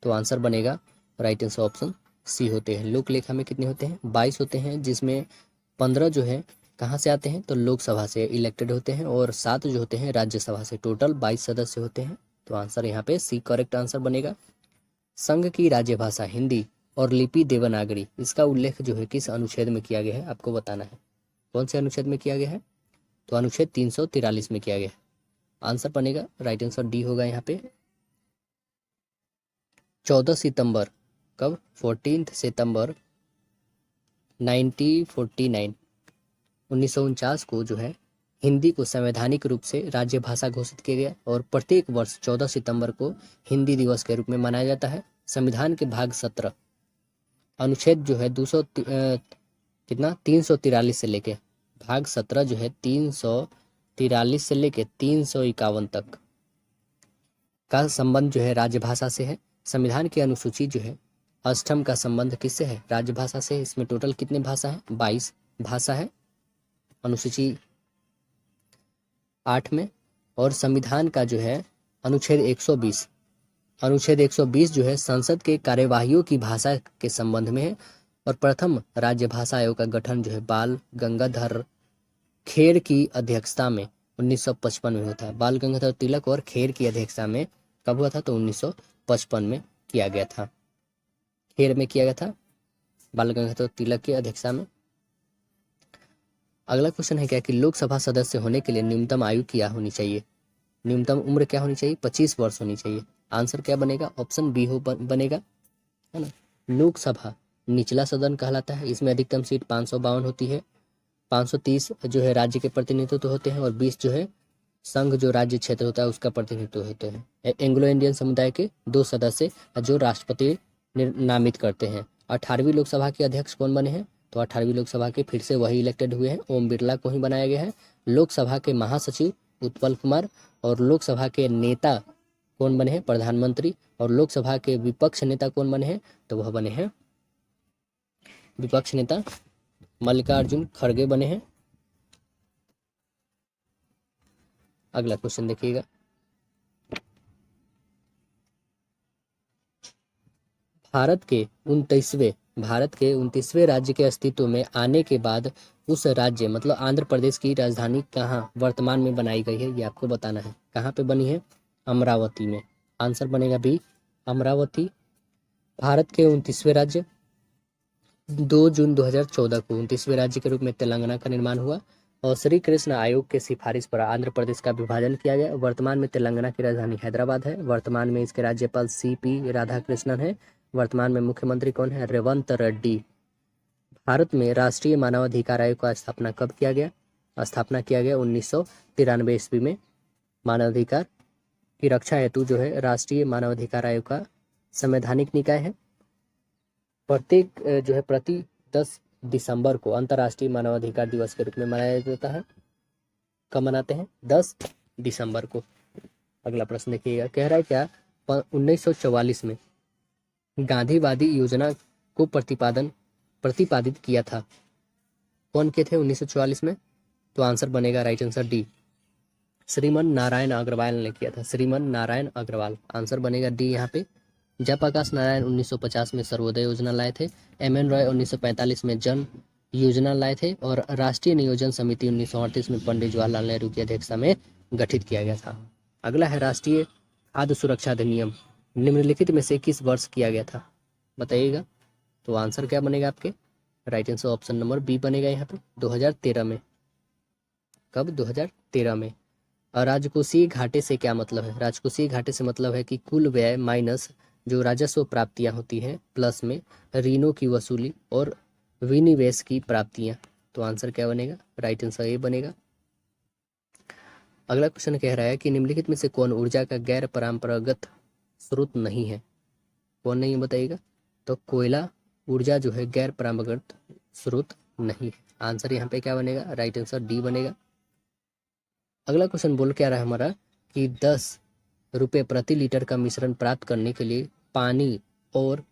तो आंसर बनेगा राइट आंसर ऑप्शन सी होते हैं। लोक लेखा में कितने होते हैं, 22 होते हैं, जिसमें 15 जो है कहाँ से आते हैं, तो लोकसभा से इलेक्टेड होते हैं और 7 जो होते हैं राज्यसभा से। टोटल 22 सदस्य होते हैं। तो आंसर यहाँ पे सी करेक्ट आंसर बनेगा। संघ की राज्य भाषा हिंदी और लिपि देवनागरी, इसका उल्लेख जो है किस अनुच्छेद में किया गया है, आपको बताना है। कौन से अनुच्छेद में किया गया है, तो अनुच्छेद 343 में किया गया। आंसर बनेगा राइट आंसर डी होगा यहाँ पे। 14 सितंबर, कब? 14 सितंबर 1949, 1949 को जो है हिंदी को संवैधानिक रूप से राज्य भाषा घोषित किया गया और प्रत्येक वर्ष 14 सितंबर को हिंदी दिवस के रूप में मनाया जाता है। संविधान के भाग 17 अनुच्छेद जो है 343 से लेके भाग 17 जो है 343 से लेके 351 तक का संबंध जो है राजभाषा से है। संविधान की अनुसूची जो है अष्टम का संबंध किससे है? राजभाषा से। इसमें टोटल कितने भाषा है? 22 भाषा है अनुसूची 8 में। और संविधान का जो है अनुच्छेद 120 जो है संसद के कार्यवाहियों की भाषा के संबंध में है। और प्रथम राज्य भाषा आयोग का गठन जो है बाल गंगाधर खेर की अध्यक्षता में 1955 में हुआ था। बाल गंगाधर तिलक और खेर की अध्यक्षता में कब हुआ था? तो 1955 में किया गया था। खेर में किया गया था, बाल गंगाधर तिलक की अध्यक्षता में। अगला क्वेश्चन है क्या कि लोकसभा सदस्य होने के लिए न्यूनतम आयु क्या होनी चाहिए? न्यूनतम उम्र क्या होनी चाहिए? 25 वर्ष होनी चाहिए। आंसर क्या बनेगा? ऑप्शन बी बनेगा, है ना। लोकसभा निचला सदन कहलाता है। इसमें अधिकतम सीट 552 होती है। 530 जो है राज्य के प्रतिनिधित्व होते हैं और 20 जो है संघ जो राज्य क्षेत्र होता है उसका प्रतिनिधित्व होते हैं। एंग्लो इंडियन समुदाय के 2 सदस्य जो राष्ट्रपति नामित करते हैं। 18वीं लोकसभा के अध्यक्ष कौन बने हैं? तो 18वीं लोकसभा के फिर से वही इलेक्टेड हुए हैं, ओम बिरला को ही बनाया गया है। लोकसभा के महासचिव उत्पल कुमार और लोकसभा के नेता कौन बने हैं? प्रधानमंत्री। और लोकसभा के विपक्ष नेता कौन बने हैं? तो वह बने हैं विपक्ष नेता मल्लिकार्जुन खड़गे बने हैं। अगला क्वेश्चन देखिएगा, भारत के 29वें राज्य के अस्तित्व में आने के बाद उस राज्य मतलब आंध्र प्रदेश की राजधानी कहाँ वर्तमान में बनाई गई है? ये आपको बताना है। कहाँ पे बनी है? अमरावती में। आंसर बनेगा बी, अमरावती। भारत के 29वें राज्य 2 जून 2014 को 29वें राज्य के रूप में तेलंगाना का निर्माण हुआ और श्री कृष्ण आयोग के सिफारिश पर आंध्र प्रदेश का विभाजन किया गया। वर्तमान में तेलंगाना की राजधानी हैदराबाद है। वर्तमान में इसके राज्यपाल CP राधाकृष्णन है। वर्तमान में मुख्यमंत्री कौन है? रेवंत रेड्डी। भारत में राष्ट्रीय मानवाधिकार आयोग का स्थापना कब किया गया? स्थापना किया गया 1993 ईस्वी में। मानवाधिकार की रक्षा हेतु जो है राष्ट्रीय मानवाधिकार आयोग का संवैधानिक निकाय है। प्रत्येक जो है प्रति 10 दिसंबर को अंतर्राष्ट्रीय मानवाधिकार दिवस के रूप में मनाया जाता है। कब मनाते हैं? 10 दिसंबर को। अगला प्रश्न देखिएगा, कह रहा है क्या 1944 में गांधीवादी योजना को प्रतिपादित किया था? कौन के थे 1944 में? तो आंसर बनेगा right answer D, Shriman Narayan Agarwal ने किया था। श्रीमन नारायण अग्रवाल। आंसर बनेगा डी यहाँ पे। जयप्रकाश नारायण 1950 में सर्वोदय योजना लाए थे। MN रॉय 1945 में जन योजना लाए थे और राष्ट्रीय नियोजन समिति 1938 में पंडित जवाहरलाल नेहरू की अध्यक्षता में गठित किया गया था। अगला है राष्ट्रीय खाद्य सुरक्षा अधिनियम निम्नलिखित में से किस वर्ष किया गया था? बताइएगा। तो आंसर क्या बनेगा आपके? Right answer option number B बनेगा यहाँ पे 2013 में। कब? 2013 में। और राजकोषीय घाटे से क्या मतलब है? राजकोषीय घाटे से मतलब है कि कुल व्यय माइनस जो राजस्व प्राप्तियां होती हैं प्लस में ऋणों की वसूली और विनिवेश की प्राप्तियां। तो आंसर क्या बनेगा? राइट आंसर ए बनेगा। अगला क्वेश्चन कह रहा है कि निम्नलिखित में से कौन ऊर्जा का गैर परंपरागत स्रोत नहीं है? कौन नहीं है बताइएगा। तो कोयला ऊर्जा जो है गैर परंपरागत स्रोत नहीं है। आंसर यहाँ पे क्या बनेगा? राइट आंसर डी बनेगा। अगला क्वेश्चन बोल क्या रहा है हमारा कि 10 रुपये प्रति लीटर का मिश्रण प्राप्त करने के लिए पानी और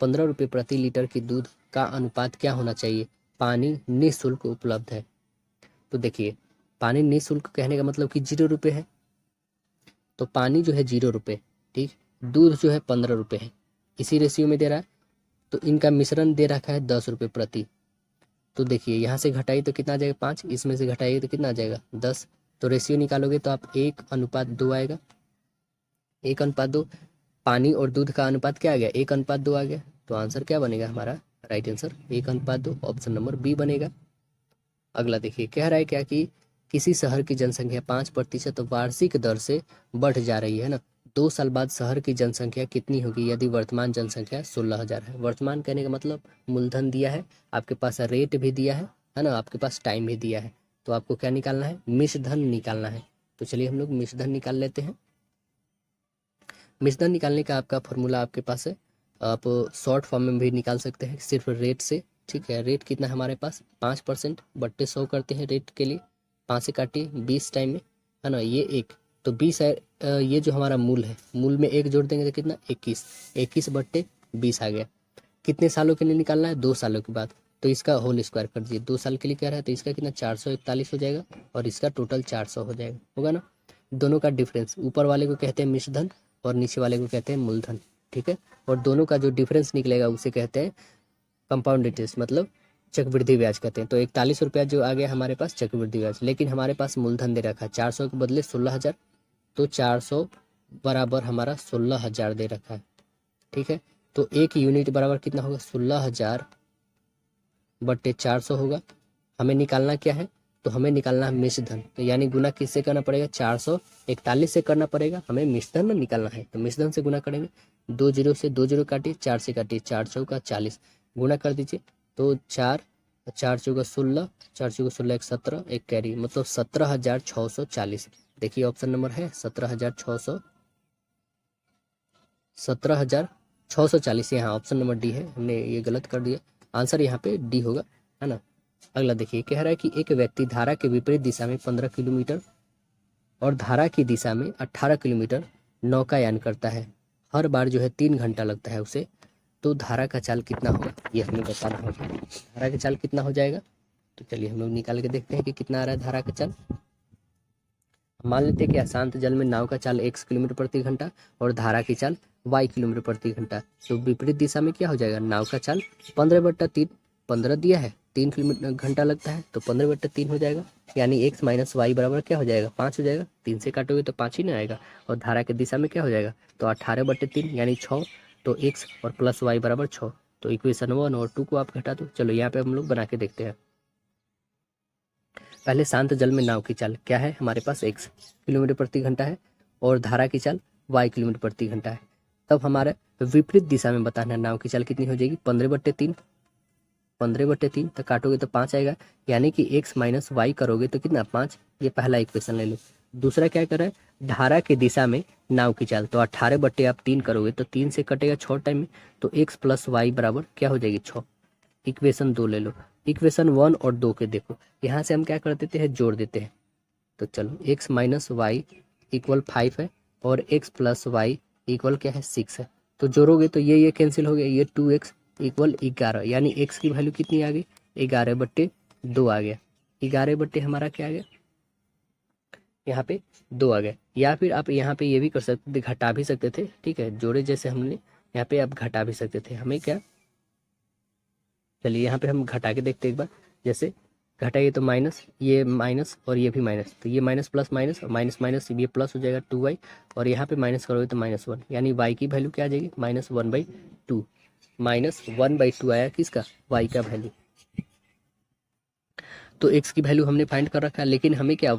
15 रुपये प्रति लीटर की दूध का अनुपात क्या होना चाहिए? पानी निःशुल्क उपलब्ध है। तो देखिए पानी निःशुल्क कहने का मतलब कि 0 रुपये है, तो पानी जो है 0 रुपये, ठीक। दूध जो है 15 रुपये है, इसी रेशियो में दे रहा है। तो इनका मिश्रण दे रखा है 10 रुपये प्रति। तो देखिए यहाँ से घटाइए तो कितना आ जाएगा? 5। इसमें से घटाइए तो कितना आ जाएगा? 10। तो रेशियो निकालोगे तो आप 1:2 आएगा। 1:2 पानी और दूध का अनुपात क्या आ गया? 1:2 आ गया। तो आंसर क्या बनेगा हमारा? Right answer 1:2 option number B बनेगा। अगला देखिए कह रहा है क्या कि किसी शहर की जनसंख्या 5% वार्षिक दर से बढ़ जा रही है ना, 2 साल बाद शहर की जनसंख्या कितनी होगी यदि वर्तमान जनसंख्या 16,000 है। वर्तमान कहने का मतलब मूलधन दिया है, आपके पास रेट भी दिया है ना, आपके पास टाइम भी दिया है। तो आपको क्या निकालना है, मिश्रधन निकालना है। तो चलिए हम लोग मिश्रधन निकाल लेते हैं। मिश्रधन निकालने का आपका फॉर्मूला आपके पास है, आप शॉर्ट फॉर्म में भी निकाल सकते हैं सिर्फ रेट से। ठीक है, रेट कितना है हमारे पास 5% बट्टे 100 करते हैं रेट के लिए। 5 से काटिए 20 टाइम में, है ना, ये एक तो 20 है। ये जो हमारा मूल है, मूल में एक जोड़ देंगे तो कितना 21, 21 बट्टे 20 आ गया। कितने सालों के लिए निकालना है, 2 सालों के बाद। तो इसका होल स्क्वायर कर दीजिए, 2 साल के लिए क्या रहा है तो इसका कितना 441 हो जाएगा और इसका टोटल 400 हो जाएगा, होगा ना। दोनों का डिफरेंस, ऊपर वाले को कहते हैं मिश्रधन और नीचे वाले को कहते हैं मूलधन। ठीक है, और दोनों का जो डिफरेंस निकलेगा उसे कहते हैं कंपाउंड इंटरेस्ट, मतलब चक्रवृद्धि ब्याज कहते हैं। तो 41 रुपया जो आ गया हमारे पास चक्रवृद्धि ब्याज, लेकिन हमारे पास मूलधन दे रखा है 400 के बदले 16,000, तो 400 बराबर हमारा 16,000 दे रखा है। ठीक है, तो 1 यूनिट बराबर कितना होगा 16,000 बट्टे 400 होगा। हमें निकालना क्या है, तो हमें निकालना है मिश्रधन। तो यानी गुना किससे करना पड़ेगा, 441 से करना पड़ेगा, हमें मिश्रधन निकालना है। तो मिश्रधन से गुना करेंगे, 2 जीरो से 2 जीरो काटिए, 4 से काटिए, 4 चौका 40, गुना कर दीजिए। तो 4 चौका 16, 4 चौका 16 एक 17, एक कैरी, मतलब 17,640। देखिए ऑप्शन नंबर है 17,640, यहाँ ऑप्शन नंबर डी है, हमने ये गलत कर दिया, आंसर यहाँ पे डी होगा, है ना। अगला देखिए, कह रहा है कि एक व्यक्ति धारा के विपरीत दिशा में 15 किलोमीटर और धारा की दिशा में 18 किलोमीटर नौकायान करता है। हर बार जो है 3 घंटा लगता है उसे, तो धारा का चाल कितना होगा ये हमें बताना होगा। धारा का चाल कितना हो जाएगा, तो चलिए हम लोग निकाल के देखते हैं कि कितना आ रहा है धारा का चाल। मान लेते हैं कि अशांत जल में नाव का चाल x किलोमीटर प्रति घंटा और धारा की चाल y किलोमीटर प्रति घंटा। तो विपरीत दिशा में क्या हो जाएगा, नाव का चाल 15/3, 15 दिया है, 3 किलोमीटर घंटा लगता है, तो 15/3 हो जाएगा। यानी x माइनस वाई बराबर क्या हो जाएगा 5 हो जाएगा। 3 से काटोगे तो 5 ही ना आएगा। और धारा की दिशा में क्या हो जाएगा, तो 18/3 यानी 6, तो x और प्लस वाई बराबर 6। तो इक्वेशन 1 और 2 को आप घटा दो। चलो यहाँ पे हम लोग बना के देखते हैं। पहले शांत जल में नाव की चाल क्या है हमारे पास x किलोमीटर प्रति घंटा है और धारा की चाल y किलोमीटर प्रति घंटा है। तब हमारे विपरीत दिशा में बताना है नाव की चाल कितनी हो जाएगी 15/3, 15/3 तक काटोगे तो 5 आएगा। यानी कि x माइनस वाई करोगे तो कितना 5। ये पहला इक्वेशन ले लो। दूसरा क्या कर रहा है, धारा की दिशा में नाव की चाल, तो 18/3 करोगे तो 3 से कटेगा 6 टाइम में, तो x प्लस वाई बराबर क्या हो जाएगी 6। इक्वेशन 2 ले लो। इक्वेशन 1 और 2 के देखो, यहाँ से हम क्या कर देते हैं जोड़ देते हैं। तो चलो x माइनस वाई इक्वल 5 है और x प्लस वाई इक्वल क्या है 6 है। तो जोड़ोगे तो ये कैंसिल हो गया, ये 2x इक्वल 11, यानी x की वैल्यू कितनी आ गई 11/2 आ गया। 11 हमारा क्या आ गया यहाँ पे 2 आ गया। या फिर आप यहाँ पे ये भी कर सकते थे, घटा भी सकते थे। ठीक है, जोड़े जैसे हमने यहाँ पे आप घटा भी सकते थे। हमें क्या, चलिए यहाँ पे हम घटा के देखते एक बार। जैसे घटाइए तो माइनस, ये माइनस और ये भी माइनस, तो ये माइनस प्लस माइनस और माइनस माइनस ये प्लस हो जाएगा 2y, और यहाँ पे माइनस करोगे तो -1, यानी y की वैल्यू क्या आ जाएगी -1/2। -1/2 आया किसका, y का वैल्यू। तो x की वैल्यू हमने फाइंड कर रखा है, लेकिन हमें क्या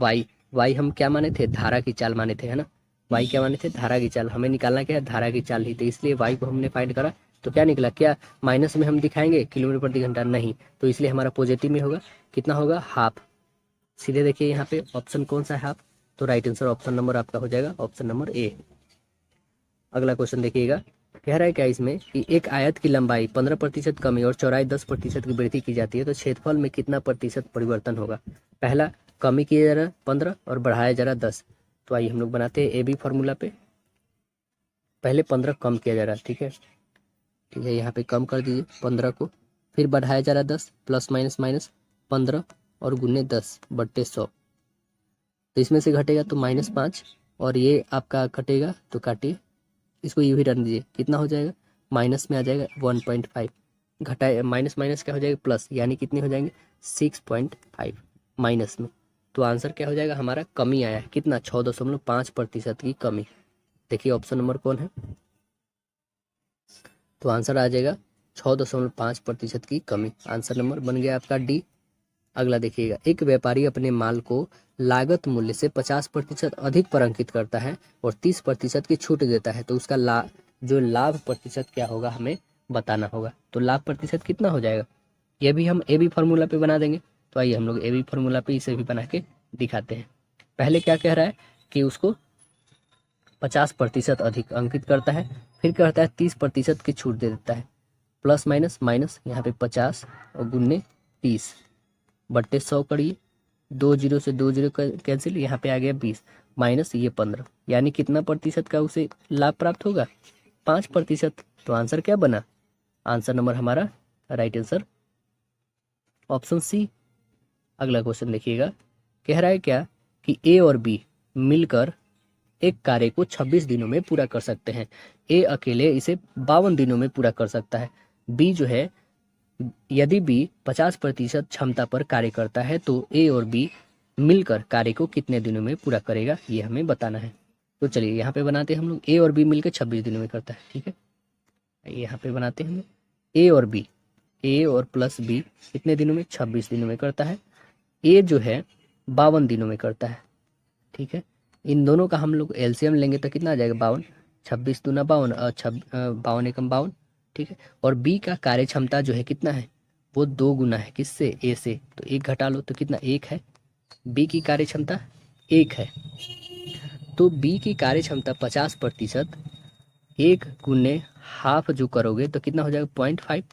y हम क्या माने थे, धारा की चाल माने थे, है ना। y क्या माने थे, धारा की चाल। हमें निकालना क्या है, धारा की चाल ही, तो इसलिए y को हमने फाइंड करा। तो क्या निकला, क्या माइनस में हम दिखाएंगे किलोमीटर प्रति घंटा, नहीं, तो इसलिए हमारा पॉजिटिव में होगा। कितना होगा, हाफ। सीधे देखिए यहाँ पे ऑप्शन कौन सा है, हाफ। तो राइट आंसर ऑप्शन नंबर आपका हो जाएगा ऑप्शन नंबर ए। अगला क्वेश्चन देखिएगा, कह रहा है क्या इसमें कि एक आयत की लंबाई 15% कमी और चौड़ाई 10% की वृद्धि की जाती है, तो क्षेत्रफल में कितना प्रतिशत परिवर्तन होगा। पहला कमी किया जा रहा 15 और बढ़ाया जा रहा 10। तो आइए हम लोग बनाते हैं ए बी फॉर्मूला पे। पहले 15 कम किया जा रहा है, ठीक है, ठीक है, यहाँ पे कम कर दीजिए 15 को। फिर बढ़ाया जा रहा 10, प्लस माइनस माइनस 15 और गुने 10/100। तो इसमें से घटेगा तो -5 और ये आपका कटेगा तो काटिए, इसको ये भी रन दीजिए, कितना हो जाएगा, माइनस में आ जाएगा 1.5, घटाए माइनस माइनस क्या हो जाएगा प्लस, यानी कितने हो जाएंगे 6.5 माइनस में। तो आंसर क्या हो जाएगा हमारा, कमी आया है कितना 6.5% की कमी। देखिए ऑप्शन नंबर कौन है, तो आंसर आ जाएगा 6.5% की कमी। आंसर नंबर बन गया आपका डी। अगला देखिएगा, एक व्यापारी अपने माल को लागत मूल्य से 50% अधिक पर अंकित करता है और 30% की छूट देता है, तो उसका जो लाभ प्रतिशत क्या होगा हमें बताना होगा। तो लाभ प्रतिशत कितना हो जाएगा, ये भी हम ए बी फार्मूला पे बना देंगे। तो आइए हम लोग ए बी फार्मूला पे इसे भी बना के दिखाते हैं। पहले क्या कह रहा है कि उसको 50% अधिक अंकित करता है, फिर कहता है 30% की छूट दे देता है, प्लस माइनस माइनस यहाँ पे 50 और गुन्ने 30 बट्टे 100 करिए, 2 जीरो से 2 जीरो कैंसिल, यहाँ पे आ गया 20 माइनस ये 15, यानी कितना प्रतिशत का उसे लाभ प्राप्त होगा, 5%। तो आंसर क्या बना, आंसर नंबर हमारा राइट आंसर ऑप्शन सी। अगला क्वेश्चन देखिएगा, कह रहा है क्या कि ए और बी मिलकर एक कार्य को 26 दिनों में पूरा कर सकते हैं। ए अकेले इसे 52 दिनों में पूरा कर सकता है। बी जो है, यदि बी 50% क्षमता पर कार्य करता है तो ए और बी मिलकर कार्य को कितने दिनों में पूरा करेगा, ये हमें बताना है। तो चलिए यहाँ पे बनाते हैं हम लोग, ए और बी मिलकर 26 दिनों में करता है, ठीक है। यहाँ पे बनाते हैं हम ए और बी, ए और प्लस बी कितने दिनों में, 26 दिनों में करता है। ए जो है 52 दिनों में करता है, ठीक है। इन दोनों का हम लोग एलसीएम लेंगे तो कितना आ जाएगा, 52, 26 दूना 52 और 52 एकम 52, ठीक है। और बी का कार्य क्षमता जो है कितना है, वो 2 गुना है, किससे, ए से, तो 1 घटा लो तो कितना, 1 है। बी की कार्य क्षमता 1 है, तो बी की कार्य क्षमता 50%, 1 गुने हाफ जो करोगे तो कितना हो जाएगा, 0.5।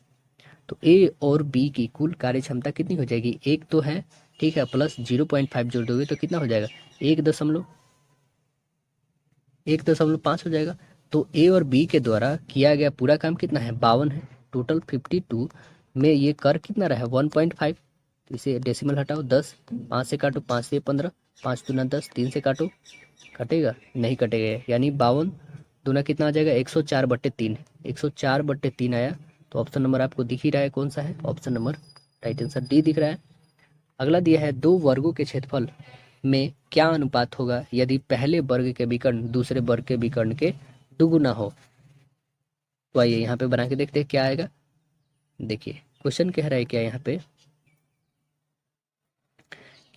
तो ए और बी की कुल कार्य क्षमता कितनी हो जाएगी, 1 तो है, ठीक है, प्लस 0.5 जोड़ दोगे तो कितना हो जाएगा, 1.5 हो जाएगा। तो ए और बी के द्वारा किया गया पूरा काम कितना है, 52 है। टोटल 52 में ये कर कितना रहा है, 1.5। तो इसे डेसिमल हटाओ, 10, 5 से काटो, 5 से 15, 5 दूना 10, 3 से काटो, कटेगा नहीं, कटेगा, यानी 52 दूना कितना आ जाएगा, 104/3, 104/3 आया। तो ऑप्शन नंबर आपको दिख ही रहा है, कौन सा है, option number right answer D दिख रहा है। अगला दिया है, 2 वर्गों के क्षेत्रफल में क्या अनुपात होगा यदि पहले वर्ग के विकर्ण दूसरे वर्ग के विकर्ण के दुगुना हो। तो आइए यहाँ पे बना के देखते हैं क्या आएगा। देखिए क्वेश्चन कह रहा है क्या यहाँ पे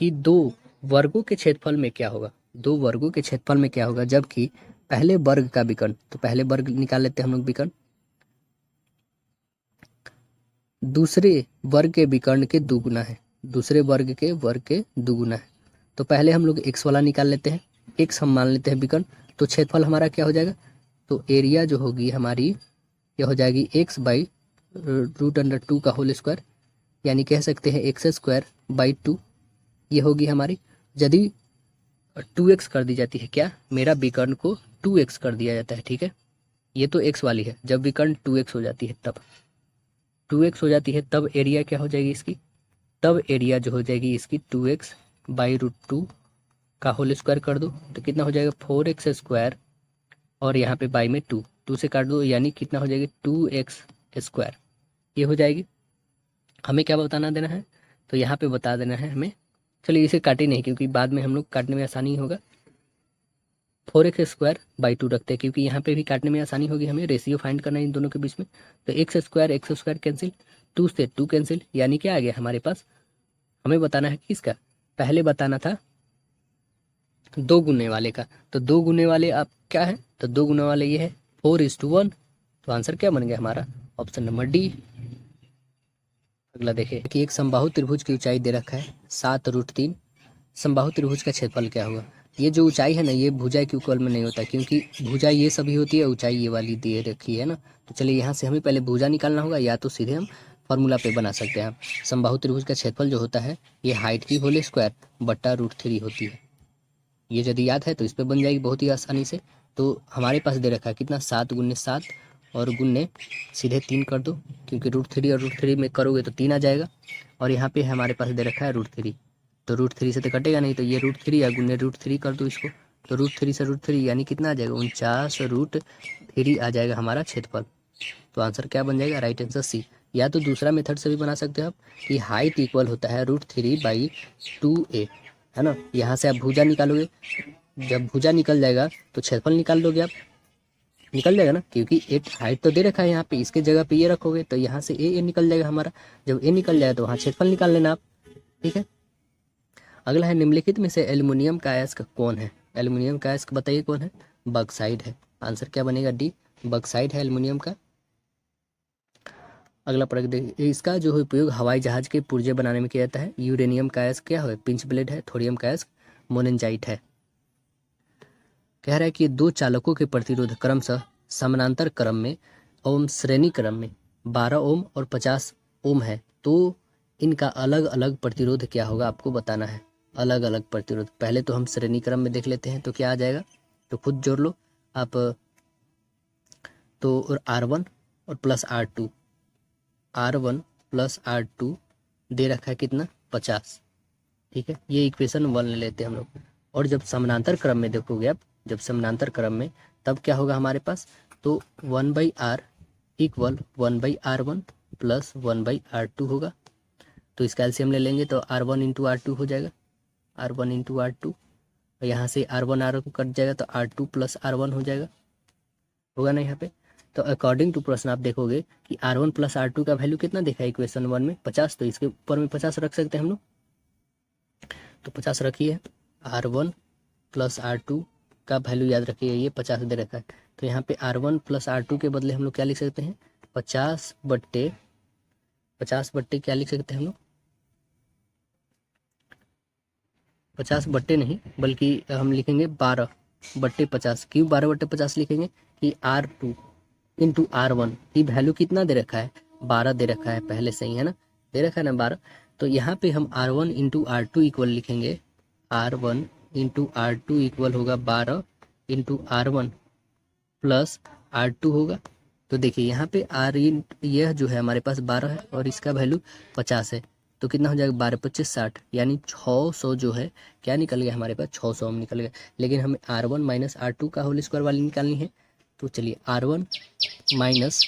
कि 2 वर्गों के क्षेत्रफल में क्या होगा, 2 वर्गों के क्षेत्रफल में क्या होगा जबकि पहले वर्ग का विकर्ण, तो पहले वर्ग निकाल लेते हैं हम लोग विकर्ण, दूसरे वर्ग के विकर्ण के दुगुना है, दूसरे वर्ग के दुगुना है। तो पहले हम लोग एक्स वाला निकाल लेते हैं, एक्स हम मान लेते हैं विकर्ण, तो क्षेत्रफल हमारा क्या हो जाएगा, तो एरिया जो होगी हमारी ये हो जाएगी एक्स बाई √2 का होल स्क्वायर, यानी कह सकते हैं x²/2, ये होगी हमारी। यदि 2x कर दी जाती है, क्या मेरा विकर्ण को 2x कर दिया जाता है, ठीक है, ये तो x वाली है, जब विकर्ण 2x हो जाती है तब 2x हो जाती है, तब एरिया क्या हो जाएगी इसकी, तब एरिया जो हो जाएगी इसकी 2x/√2 का होल स्क्वायर कर दो तो कितना हो जाएगा, 4x² और यहाँ पे बाई में 2 से काट दो, यानी कितना हो जाएगी, 2x², ये हो जाएगी। हमें क्या बताना देना है, तो यहाँ पे बता देना है हमें, चलिए इसे काटे नहीं क्योंकि बाद में हम लोग काटने में आसानी होगा, 4x²/2 रखते हैं क्योंकि यहाँ पे भी काटने में आसानी होगी, हमें रेशियो फाइंड करना है इन दोनों के बीच में। तो x² कैंसिल, 2 से 2 कैंसिल, यानी क्या आ गया हमारे पास, हमें बताना है किसका, पहले बताना था 2 गुने वाले का, तो 2 गुने वाले आप क्या है, तो 2 गुने वाले ये है 4:1, तो आंसर क्या बन गया हमारा, ऑप्शन नंबर डी। अगला देखें कि एक समबाहु त्रिभुज की ऊंचाई दे रखा है 7√3, समबाहु त्रिभुज का क्षेत्रफल क्या होगा। ये जो ऊंचाई है ना, ये भुजा के इक्वल में नहीं होता क्योंकि भुजा ये सभी होती है, ऊंचाई ये वाली दे रखी है ना। तो चलिए यहाँ से हमें पहले भुजा निकालना होगा, या तो सीधे हम फॉर्मूला पे बना सकते हैं। समबाहु त्रिभुज का क्षेत्रफल जो होता है ये हाइट की होल स्क्वायर बट्टा √3 होती है, ये यदि याद है तो इस पर बन जाएगी बहुत ही आसानी से। तो हमारे पास दे रखा है कितना, 7 × 7 और गुन्ने सीधे 3 कर दो क्योंकि √3 और √3 में करोगे तो 3 आ जाएगा, और यहाँ पे हमारे पास दे रखा है √3, तो √3 से तो कटेगा नहीं, तो ये √3 या गुन्ने √3 कर दो इसको, तो √3 से √3 यानी कितना आ जाएगा, 49√3 आ जाएगा हमारा क्षेत्रफल। तो आंसर क्या बन जाएगा, राइट आंसर सी। या तो दूसरा मेथड से भी बना सकते हो आप कि हाइट इक्वल होता है √3/2a, है ना। यहाँ से आप भुजा निकालोगे, जब भुजा निकल जाएगा तो क्षेत्रफल निकाल लोगे आप, निकल जाएगा ना, क्योंकि एक हाइट तो दे रखा है यहाँ पे, इसके जगह पे ये रखोगे तो यहाँ से ए निकल जाएगा हमारा, जब ए निकल जाएगा तो वहाँ क्षेत्रफल निकाल लेना आप, ठीक है। अगला है निम्नलिखित में से एल्युमिनियम का अयस्क कौन है? एल्युमिनियम का अयस्क बताइए कौन है? बॉक्साइड है। आंसर क्या बनेगा? डी, बॉक्साइड है एल्युमिनियम का। अगला प्रश्न देखिए, इसका जो है उपयोग हवाई जहाज के पुर्जे बनाने में किया जाता है। यूरेनियम का अयस्क क्या है? पिंच ब्लेड है। थोरियम का अयस्क मोनेजाइट है। कह रहा है कि दो चालकों के प्रतिरोध क्रमशः समानांतर क्रम में ओम श्रेणी क्रम में 12 ओम और 50 ओम है, तो इनका अलग अलग प्रतिरोध क्या होगा आपको बताना है। अलग अलग प्रतिरोध पहले तो हम श्रेणी क्रम में देख लेते हैं, तो क्या आ जाएगा, तो खुद जोड़ लो आप। तो और R1 और plus R2, R1 plus R2 दे रखा है कितना? 50। ठीक है, ये इक्वेशन 1 ले लेते हैं हम लोग। और जब समानांतर क्रम में देखोगे आप, जब समानांतर क्रम में, तब क्या होगा हमारे पास, तो 1/r equal 1/r1 plus 1/r2 होगा। तो इसका एलसीएम ले लेंगे तो R1 इंटू R2 हो जाएगा, R1 इंटू R2। और यहाँ से R1 R1 कट जाएगा तो R2 प्लस R1 हो जाएगा, होगा ना यहाँ पे। तो अकॉर्डिंग टू प्रश्न आप देखोगे कि R1 प्लस R2 का वैल्यू कितना देखा है इक्वेशन 1 में? 50। तो इसके ऊपर में 50 रख सकते हैं हम लोग, तो 50 रखिए। R1 प्लस R2 का वैल्यू याद रखिए, ये 50 दे रखा है। तो यहाँ पे R1 प्लस R2 के बदले हम लोग क्या लिख सकते हैं? 50/50 क्या लिख सकते हैं हम लोग? 50 नहीं, बल्कि हम लिखेंगे 12/50। क्यों 12/50 लिखेंगे कि R2 इंटू R1 की वैल्यू कितना दे रखा है? 12 दे रखा है पहले से ही, है ना, दे रखा है ना 12। तो यहाँ पे हम R1 इंटू R2 इक्वल लिखेंगे, R1 इंटू R2 इक्वल होगा 12 इंटू R1 प्लस R2 होगा। तो देखिए यहाँ पे यह जो है हमारे पास 12 है और इसका वैल्यू 50 है, तो कितना हो जाएगा? 12×25 60, यानी 600 जो है क्या निकल गया हमारे पास? 600 ओम निकल गया। लेकिन हमें R1 माइनस R2 का होल स्क्वायर वाली निकालनी है, तो चलिए R1 माइनस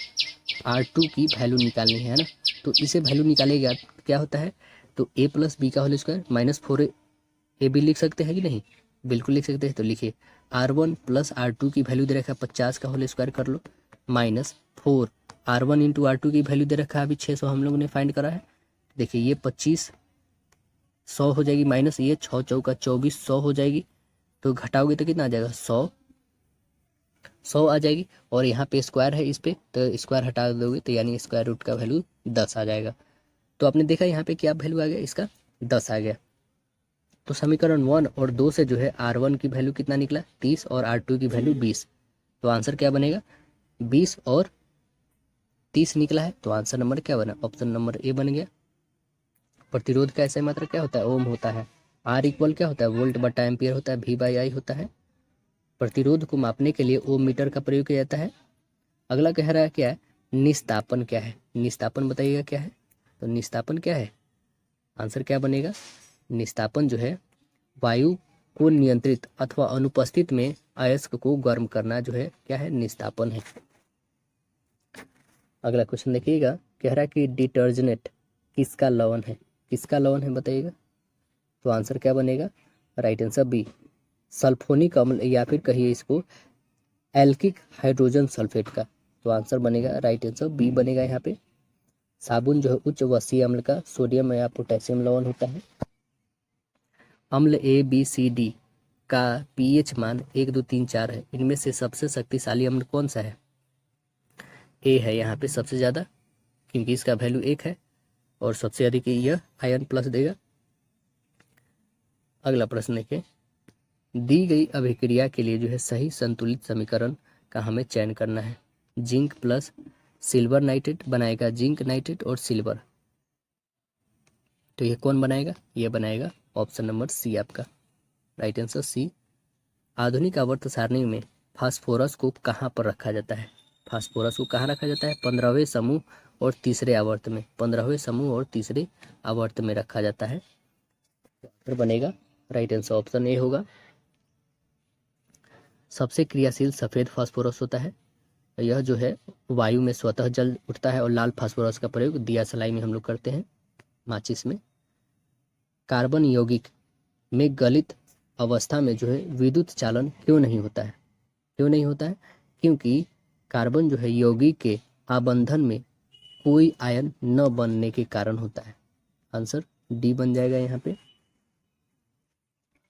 R2 की वैल्यू निकालनी है ना। तो इसे वैल्यू निकालेगा क्या होता है, तो a प्लस बी का होल स्क्वायर माइनस 4ab लिख सकते हैं कि नहीं? बिल्कुल लिख सकते हैं। तो लिखिए R1 प्लस R2 की वैल्यू दे रखा है 50 का होल स्क्वायर कर लो, माइनस 4 R1 इंटू R2 की वैल्यू दे रखा है अभी 600 हम लोगों ने फाइंड करा है। देखिए ये 25 100 हो जाएगी, माइनस ये 6 चौका 24 100 हो जाएगी। तो घटाओगे तो कितना आ जाएगा? 100 आ जाएगी। और यहाँ पे स्क्वायर है इस पे, तो स्क्वायर हटा दोगे तो यानी स्क्वायर रूट का वैल्यू 10 आ जाएगा। तो आपने देखा यहाँ पे क्या वैल्यू आ गया इसका? 10 आ गया। तो समीकरण 1 और 2 से जो है R1 की वैल्यू कितना निकला? 30 और R2 की वैल्यू 20। तो आंसर क्या बनेगा? 20 और 30 निकला है। तो आंसर नंबर क्या बना? ऑप्शन नंबर ए बन गया। प्रतिरोध का ऐसा मात्रा क्या होता है? ओम होता है। R इक्वल क्या होता है? वोल्ट बटा एम्पियर होता है, V/I होता है। प्रतिरोध को मापने के लिए ओम मीटर का प्रयोग किया जाता है। अगला कह रहा है क्या है? निस्तापन क्या है? निस्तापन बताइएगा क्या है? तो निस्तापन क्या है? आंसर क्या बनेगा? निस्तापन जो है वायु को नियंत्रित अथवा अनुपस्थित में अयस्क को गर्म करना जो है क्या है? निस्तापन है। अगला क्वेश्चन देखिएगा, कह रहा है कि डिटर्जेंट किसका लवण है? किसका लवण है बताइएगा? तो आंसर क्या बनेगा? राइट आंसर बी, सल्फोनिक अम्ल, या फिर कहिए इसको एल्किक हाइड्रोजन सल्फेट का। तो आंसर बनेगा राइट आंसर बी बनेगा यहाँ पे। साबुन जो है उच्च वसीय अम्ल का सोडियम या पोटेशियम लवण होता है। अम्ल ABCD का pH मान 1 2 3 4 है, इनमें से सबसे शक्तिशाली अम्ल कौन सा है? ए है यहाँ पे सबसे ज़्यादा, क्योंकि इसका वैल्यू 1 है और सबसे अधिक यह आयन प्लस देगा। अगला प्रश्न देखिए, दी गई अभिक्रिया के लिए जो है सही संतुलित समीकरण का हमें चयन करना है। जिंक प्लस सिल्वर नाइट्रेट बनाएगा जिंक नाइट्रेट और सिल्वर। तो ये कौन बनाएगा? ये बनाएगा ऑप्शन नंबर सी आपका, राइट आंसर सी। आधुनिक आवर्त सारणी में फास्फोरस को कहाँ पर रखा जाता है? फास्फोरस को कहाँ रखा जाता है? 15वें समूह और तीसरे आवर्त में। 15वें समूह और तीसरे आवर्त में रखा जाता है। तो बनेगा राइट आंसर ऑप्शन ए होगा। सबसे क्रियाशील सफेद फास्फोरस होता है, यह जो है वायु में स्वतः जल उठता है। और लाल फास्फोरस का प्रयोग दिया सलाई में हम लोग करते हैं, माचिस में। कार्बन यौगिक में गलित अवस्था में जो है विद्युत चालन क्यों नहीं होता है? क्यों नहीं होता है? क्योंकि कार्बन जो है यौगिक के आबंधन में कोई आयन न बनने के कारण होता है। आंसर डी बन जाएगा यहाँ पे,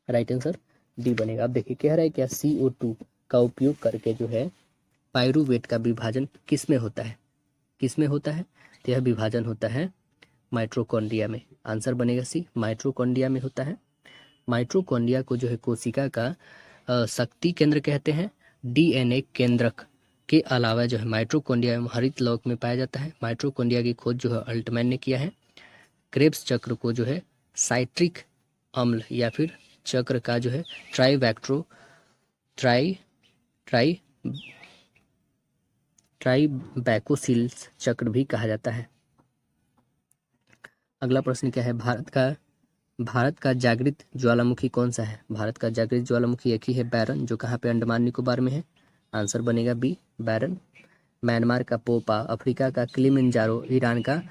राइट आंसर डी बनेगा। अब देखिए कह रहा है क्या CO2 का उपयोग करके जो है पायरुवेट का विभाजन किस में होता है, किस में होता है, तो यह विभाजन होता है माइटोकॉन्ड्रिया में। आंसर बनेगा सी, माइटोकॉन्ड्रिया में होता है। माइटोकॉन्ड्रिया को जो है कोशिका का शक्ति केंद्र कहते हैं। DNA केंद्रक के अलावा जो है माइटोकॉन्ड्रिया हरित लौक में पाया जाता है। माइटोकॉन्ड्रिया की खोज जो है अल्टमैन ने किया है। क्रेब्स चक्र को जो है साइट्रिक अम्ल या फिर चक्र का जो है ट्राइबैकोसिल्स चक्र भी कहा जाता है। अगला प्रश्न क्या है, भारत का जागृत ज्वालामुखी कौन सा है। भारत का जागृत ज्वालामुखी एक ही है, बैरन, जो कहाँ पे अंडमान निकोबार में है। आंसर बनेगा बी, बैरन। म्यांमार का पोपा, अफ्रीका का किलिमंजारो, ईरान का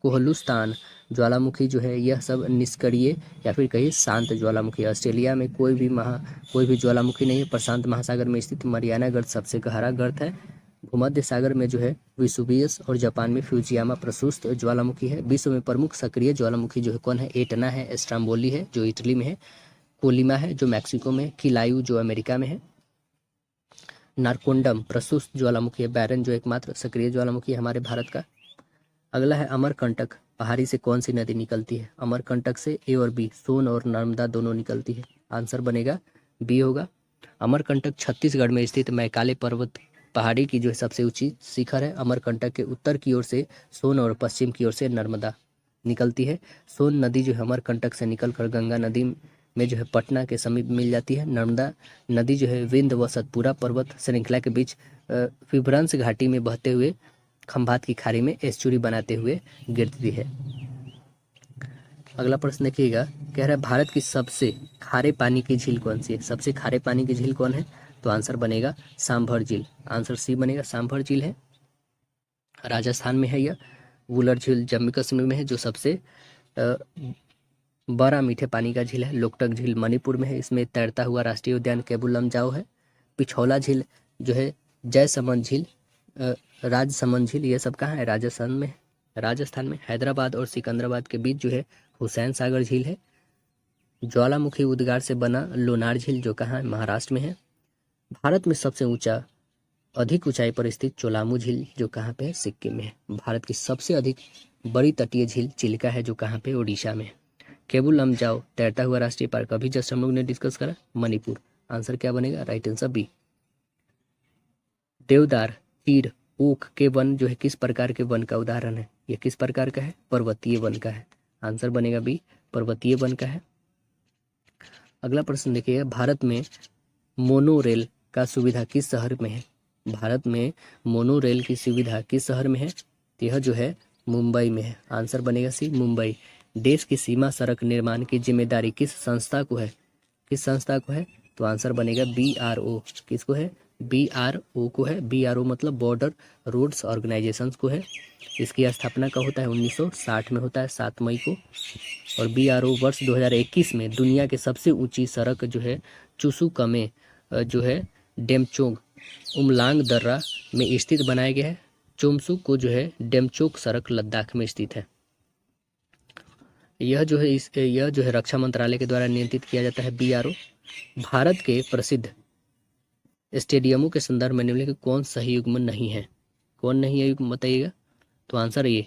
कोहलुस्तान ज्वालामुखी जो है यह सब निष्क्रिय या फिर कहीं शांत ज्वालामुखी। ऑस्ट्रेलिया में कोई भी ज्वालामुखी नहीं है। प्रशांत महासागर में स्थित मरियाना गर्त सबसे गहरा गर्त है। भूमध्य सागर में जो है वेसुवियस और जापान में फ्यूजियामा प्रशुष्क ज्वालामुखी है। विश्व में प्रमुख सक्रिय ज्वालामुखी जो है कौन है, एटना है, स्ट्राम्बोली है जो इटली में है, कोलिमा है जो मैक्सिको में, किलायू जो अमेरिका में है, नारकोंडम प्रशुष्क ज्वालामुखी है, बैरन जो एकमात्र सक्रिय ज्वालामुखी है हमारे भारत का। अगला है अमरकंटक पहाड़ी से कौन सी नदी निकलती है। अमरकंटक से ए और बी, सोन और नर्मदा दोनों निकलती है। आंसर बनेगा बी होगा। अमरकंटक छत्तीसगढ़ में स्थित मैकाले पर्वत पहाड़ी की जो है सबसे ऊंची शिखर है। अमरकंटक के उत्तर की ओर से सोन और पश्चिम की ओर से नर्मदा निकलती है। सोन नदी जो है अमरकंटक से निकलकर गंगा नदी में जो है पटना के समीप मिल जाती है। नर्मदा नदी जो है विंध्य व सतपुरा पर्वत श्रृंखला के बीच फिब्रंस घाटी में बहते हुए खंभात की खाड़ी में एस्चुरी बनाते हुए गिरती है। अगला प्रश्न देखिएगा, कह रहा है भारत की सबसे खारे पानी की झील कौन सी है। सबसे खारे पानी की झील कौन है, तो आंसर बनेगा सांभर झील। आंसर सी बनेगा, सांभर झील है, राजस्थान में है यह। वुलर झील जम्मू कश्मीर में है जो सबसे बड़ा मीठे पानी का झील है। लोकटक झील मणिपुर में है, इसमें तैरता हुआ राष्ट्रीय उद्यान केबुल लमजाओ है। पिछौला झील जो है, जयसमंद झील, राजसमंद झील, ये सब कहाँ है, राजस्थान में। हैदराबाद और सिकंदराबाद के बीच जो है हुसैन सागर झील है। ज्वालामुखी उद्गार से बना लोनार झील जो कहाँ है, महाराष्ट्र में है। भारत में सबसे अधिक ऊंचाई पर स्थित चोलामू झील जो कहाँ पे है, सिक्किम में है। भारत की सबसे अधिक बड़ी तटीय झील चिल्का है जो कहाँ पे, उड़ीसा में है। केबुल लमजाओ तैरता हुआ राष्ट्रीय पार्क अभी जस्ट हम लोग ने डिस्कस करा, मणिपुर। आंसर क्या बनेगा, राइट आंसर बी। देवदार, चीड़, ओक के वन जो है किस प्रकार के वन का उदाहरण है। यह किस प्रकार का है, पर्वतीय वन का है। आंसर बनेगा बी, पर्वतीय वन का है। अगला प्रश्न देखिएगा, भारत में मोनोरेल का सुविधा किस शहर में है। भारत में मोनोरेल की सुविधा किस शहर में है, यह जो है मुंबई में है। आंसर बनेगा सी, मुंबई। देश की सीमा सड़क निर्माण की जिम्मेदारी किस संस्था को है, किस संस्था को है, तो आंसर बनेगा BRO। किसको है, BRO को है। BRO मतलब बॉर्डर रोड्स ऑर्गेनाइजेशंस को है। इसकी स्थापना कब होता है, 1960 में होता है, 7 मई को। और BRO वर्ष 2021 में दुनिया के सबसे ऊंची सड़क जो है चुसुकमे जो है डेमचोंग उमलांग दर्रा में स्थित बनाया गया है। चोमसू को जो है डेमचोक सड़क लद्दाख में स्थित है। यह जो है रक्षा मंत्रालय के द्वारा नियंत्रित किया जाता है BRO। भारत के प्रसिद्ध स्टेडियमों के संदर्भ में निम्नलिखित कौन सही युग्म नहीं है, कौन नहीं है युग्म बताइएगा, तो आंसर ये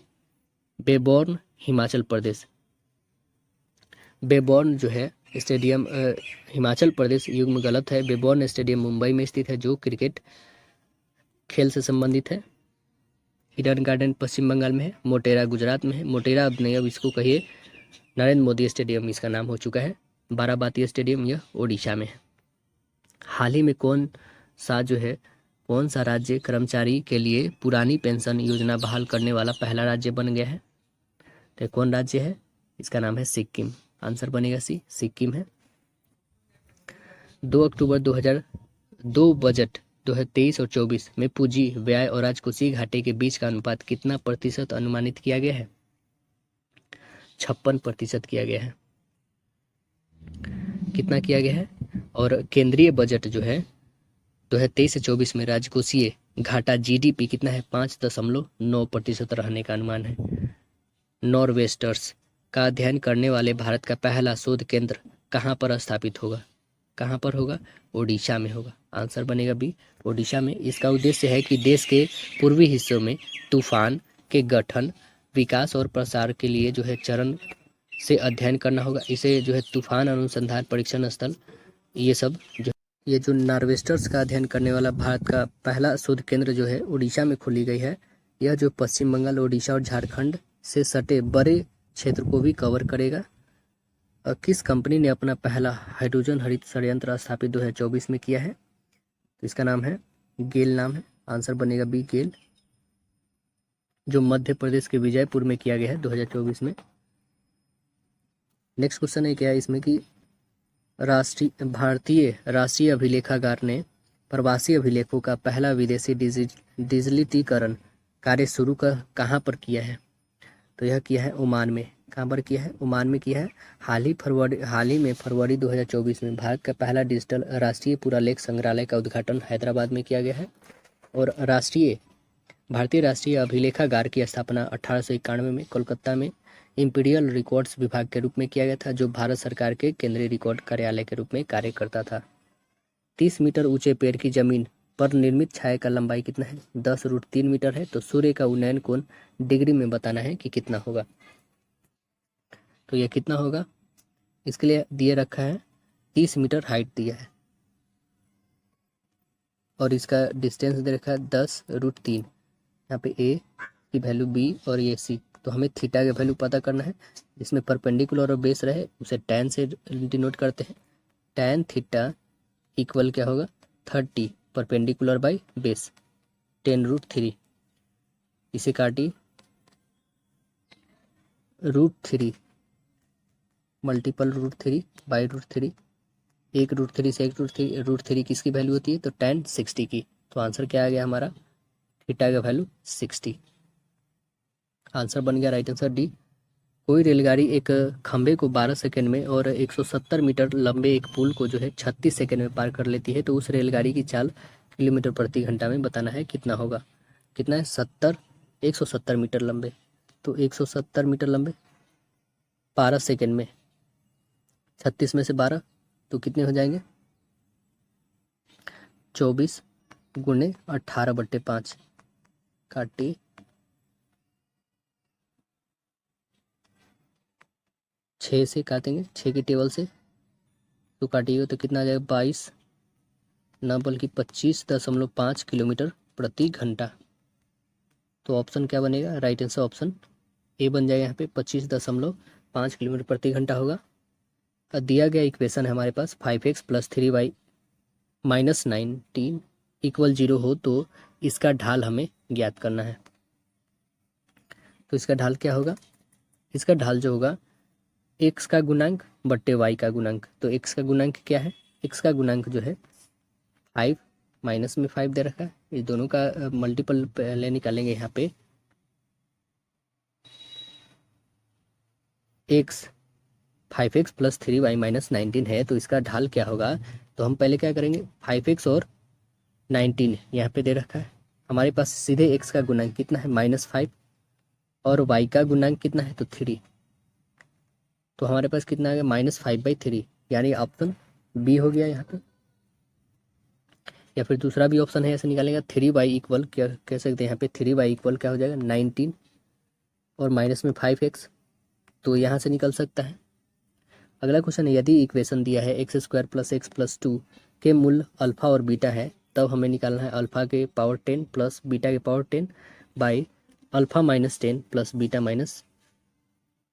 बेबॉर्न हिमाचल प्रदेश। बेबॉर्न जो है स्टेडियम हिमाचल प्रदेश युग्म गलत है। बेबॉर्न स्टेडियम मुंबई में स्थित है जो क्रिकेट खेल से संबंधित है। ईडन गार्डन पश्चिम बंगाल में है। मोटेरा गुजरात में है। मोटेरा अब नहीं, अब इसको कहिए नरेंद्र मोदी स्टेडियम इसका नाम हो चुका है। बाराबाती स्टेडियम यह ओडिशा में है। हाल ही में कौन सा राज्य कर्मचारी के लिए पुरानी पेंशन योजना बहाल करने वाला पहला राज्य बन गया है, तो कौन राज्य है, इसका नाम है सिक्किम। आंसर बनेगा सी, सिक्किम है। 2 अक्टूबर 2002 बजट 2023 और 24 में पूंजी व्यय और राजकोषीय घाटे के बीच का अनुपात कितना प्रतिशत अनुमानित किया गया है, 56% किया गया है। कितना किया गया है। और केंद्रीय बजट जो है 2023 से 24 में राजकोषीय घाटा GDP कितना है, 5.9% रहने का अनुमान है। नॉर्वेस्टर्स का अध्ययन करने वाले भारत का पहला शोध केंद्र कहाँ पर स्थापित होगा? कहाँ पर होगा? ओडिशा में होगा। आंसर बनेगा बी, ओडिशा में। इसका उद्देश्य है कि देश के पूर्वी हिस्सों में तूफान के गठन, विकास और प्रसार के लिए जो है चरण से अध्ययन करना होगा। इसे जो है तूफान अनुसंधान परीक्षण स्थल, ये सब जो ये जो नार्वेस्टर्स का अध्ययन करने वाला भारत का पहला शोध केंद्र जो है उड़ीसा में खोली गई है। यह जो पश्चिम बंगाल, ओडिशा और झारखंड से सटे बड़े क्षेत्र को भी कवर करेगा। किस कंपनी ने अपना पहला हाइड्रोजन हरित संयंत्र स्थापित 2024 में किया है? तो इसका नाम है गेल नाम है। आंसर बनेगा बी, गेल, जो मध्य प्रदेश के विजयपुर में किया गया है 2024 में। नेक्स्ट क्वेश्चन है क्या है इसमें कि भारतीय राष्ट्रीय अभिलेखागार ने प्रवासी अभिलेखों का पहला विदेशी डिजिटलीकरण कार्य शुरू कहाँ पर किया है? तो यह किया है ओमान में। कहाँ पर किया है? ओमान में किया है। हाल ही में फरवरी 2024 में भारत का पहला डिजिटल राष्ट्रीय पुरालेख संग्रहालय का उद्घाटन हैदराबाद में किया गया है। और भारतीय राष्ट्रीय अभिलेखागार की स्थापना 1891 में कोलकाता में इंपीरियल रिकॉर्ड्स विभाग के रूप में किया गया था, जो भारत सरकार के केंद्रीय रिकॉर्ड कार्यालय के रूप में कार्य करता था। 30 मीटर ऊंचे पेड़ की जमीन पर निर्मित छाया का लंबाई कितना है? 10√3 मीटर है। तो सूर्य का उन्नयन कोण डिग्री में बताना है कि कितना होगा। तो यह कितना होगा? इसके लिए दिए रखा है 30 मीटर हाइट दिया है और इसका डिस्टेंस दे रखा है 10√3। यहाँ पे ए की वैल्यू बी और ये सी। तो हमें थीटा का वैल्यू पता करना है। जिसमें परपेंडिकुलर और बेस रहे उसे टैन से डिनोट करते हैं। टैन थीटा इक्वल क्या होगा? 30 परपेंडिकुलर बाई बेस 10√3। इसे काटी √3 मल्टीपल √3 बाई √3। एक √3 से एक √3 किसकी वैल्यू होती है? तो tan 60 की। तो आंसर क्या आ गया हमारा? थीटा का वैल्यू 60। आंसर बन गया राइट आंसर डी। कोई रेलगाड़ी एक खंबे को 12 सेकंड में और 170 मीटर लंबे एक पुल को जो है 36 सेकंड में पार कर लेती है, तो उस रेलगाड़ी की चाल किलोमीटर प्रति घंटा में बताना है कितना होगा। कितना है? 170 मीटर लंबे। तो 170 मीटर लंबे 12 सेकंड में 36 में से 12 तो कितने हो जाएंगे? 24 गुणे 18/5 काटी 6 से काटेंगे, 6 की टेबल से तो काटिएगा तो कितना आ जाएगा? 22 न बल्कि 25.5 किलोमीटर प्रति घंटा। तो ऑप्शन क्या बनेगा? राइट आंसर ऑप्शन ए बन जाएगा। यहाँ पे 25.5 किलोमीटर प्रति घंटा होगा। दिया गया इक्वेशन है हमारे पास 5x + 3y - 19 = 0 हो तो इसका ढाल हमें ज्ञात करना है। तो इसका ढाल क्या होगा? इसका ढाल जो होगा x का गुणांक बट्टे y का गुणांक। तो x का गुणांक क्या है? x का गुणांक जो है 5 माइनस में 5 दे रखा है। इस दोनों का मल्टीपल पहले निकालेंगे। यहाँ पे x 5x + 3y - 19 है, तो इसका ढाल क्या होगा? तो हम पहले क्या करेंगे? 5x और 19 यहाँ पे दे रखा है। हमारे पास सीधे x का गुणांक कितना है? -5 और y का गुणांक कितना है? तो 3। तो हमारे पास कितना आ गया? -5/3, यानी ऑप्शन बी हो गया यहाँ पे। या फिर दूसरा भी ऑप्शन है, ऐसे निकालेंगे 3y = क्या कह सकते हैं यहाँ पे? 3y = क्या हो जाएगा? 19 और माइनस में 5x, तो यहाँ से निकल सकता है। अगला क्वेश्चन है, यदि इक्वेशन दिया है x² + x + 2 के मूल अल्फा और बीटा है, तब हमें निकालना है अल्फा के पावर 10 प्लस बीटा के power 10 by alpha -10 plus beta minus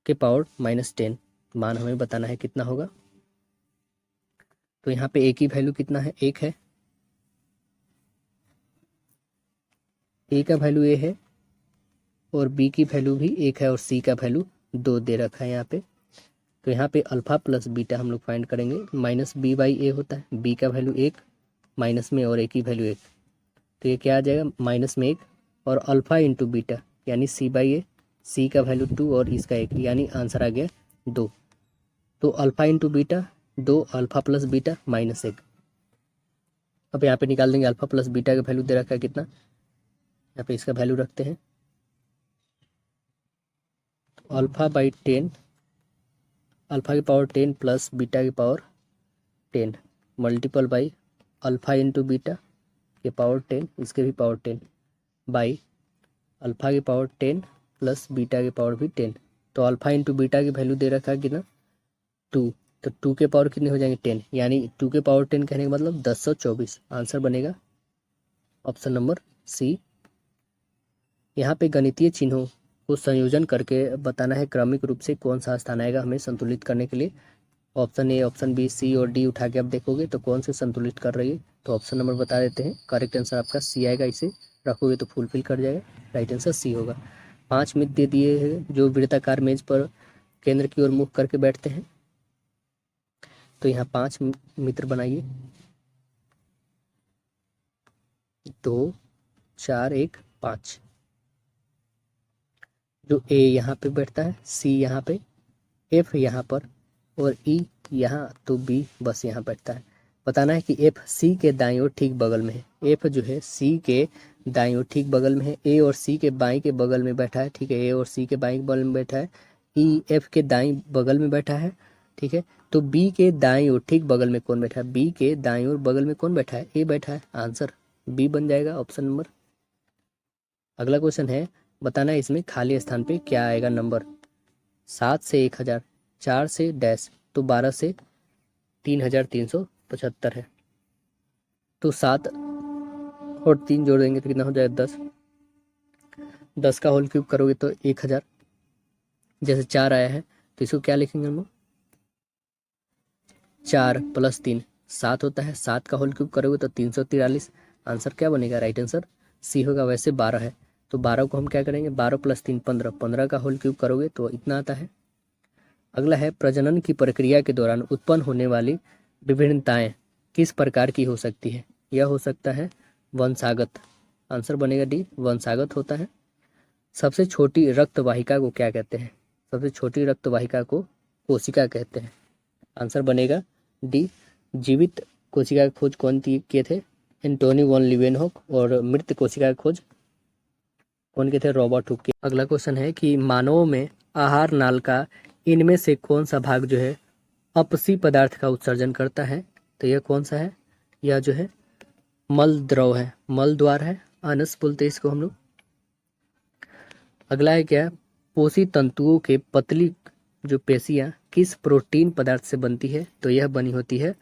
के पावर -10। मान हमें बताना है कितना होगा। तो यहाँ पे a की वैल्यू कितना है? 1 है। a का वैल्यू a है और b की वैल्यू भी 1 है और c का वैल्यू 2 दे रखा है यहाँ पे। तो यहाँ पे अल्फा प्लस बीटा हम लोग फाइंड करेंगे। -b/a होता है। b का वैल्यू 1 माइनस में और a की वैल्यू 1, तो ये क्या आ जाएगा? माइनस में 1 और अल्फा इंटू बीटा यानी c/a, c का वैल्यू 2 और इसका 1, यानी आंसर आ गया 2। तो alpha into beta 2, alpha plus beta -1। अब यहाँ पे निकाल देंगे अल्फा प्लस बीटा का वैल्यू दे रखा है कितना। यहाँ पे इसका वैल्यू रखते हैं। अल्फा/10 अल्फा की पावर 10 प्लस बीटा की power 10 multiple by alpha into beta की पावर 10, इसके भी पावर 10 बाई अल्फा की पावर 10 प्लस बीटा की पावर भी 10। तो अल्फा इंटू बीटा की वैल्यू दे रखा है कितना 2, तो 2 के पावर कितने हो जाएंगे 10, यानी 2 के पावर 10 कहने का मतलब 1024। आंसर बनेगा ऑप्शन नंबर सी। यहाँ पे गणितीय चिन्हों को संयोजन करके बताना है क्रमिक रूप से कौन सा स्थान आएगा हमें संतुलित करने के लिए। ऑप्शन ए, ऑप्शन बी, सी और डी उठा के आप देखोगे तो कौन से संतुलित कर रही है, तो ऑप्शन नंबर बता देते हैं। करेक्ट आंसर आपका सी आएगा, इसे रखोगे तो फुलफिल कर जाएगा, राइट आंसर सी होगा। 5 मित्र दे दिए हैं जो वृत्ताकार मेज पर केंद्र की ओर मुख करके बैठते हैं, तो यहाँ 5 मित्र बनाइए, 2 4 1 5। जो ए यहाँ पे बैठता है, सी यहाँ पे, एफ यहाँ पर और ई यहाँ, तो बी बस यहाँ बैठता है। बताना है कि एफ सी के दाईं ओर ठीक बगल में है। एफ जो है सी के दाईं ओर ठीक बगल में है, ए और सी के बाईं के बगल में बैठा है, ठीक है, ए और सी के बाईं के बगल में बैठा है, ई एफ के दाईं बगल में बैठा है, ठीक है। तो बी के दाईं ओर ठीक बगल में कौन बैठा है, बी के दाईं ओर बगल में कौन बैठा है, ए बैठा है। आंसर बी बन जाएगा ऑप्शन नंबर। अगला क्वेश्चन है, बताना है इसमें खाली स्थान पे क्या आएगा नंबर। 7 से 1000, 4 से डैश, तो 12 से 3375 है। तो 7 और 3 जोड़ देंगे तो कितना हो जाएगा 10। 10 का होल क्यूब करोगे तो 1000। जैसे 4 आया है तो इसको क्या लिखेंगे हम लोग, 4 प्लस 3 7 होता है, 7 का होल क्यूब करोगे तो 343। आंसर क्या बनेगा, राइट आंसर सी होगा। वैसे 12 है तो 12 को हम क्या करेंगे, 12 प्लस 3 15, 15 का होल क्यूब करोगे तो इतना आता है। अगला है, प्रजनन की प्रक्रिया के दौरान उत्पन्न होने वाली विभिन्नताएं किस प्रकार की हो सकती है। यह हो सकता है वंशागत। आंसर बनेगा डी, वंशागत होता है। सबसे छोटी रक्त वाहिका को क्या कहते हैं, सबसे छोटी रक्त वाहिका को कोशिका कहते हैं। आंसर बनेगा डी। जीवित कोशिका की खोज कौन किए थे, एंटोनी वॉन लीवेनहॉक, और मृत कोशिका की खोज कौन किए थे, रॉबर्ट हुक के। अगला क्वेश्चन है कि मानवों में आहार नाल का इनमें से कौन सा भाग जो है अपसी पदार्थ का उत्सर्जन करता है, तो यह कौन सा है, यह जो है मल द्रव है, मल द्वार है, अनस बोलते हैं इसको हम लोग। अगला है क्या, पोषी तंतुओं के पतली जो पेशियां किस प्रोटीन पदार्थ से बनती है, तो यह बनी होती है,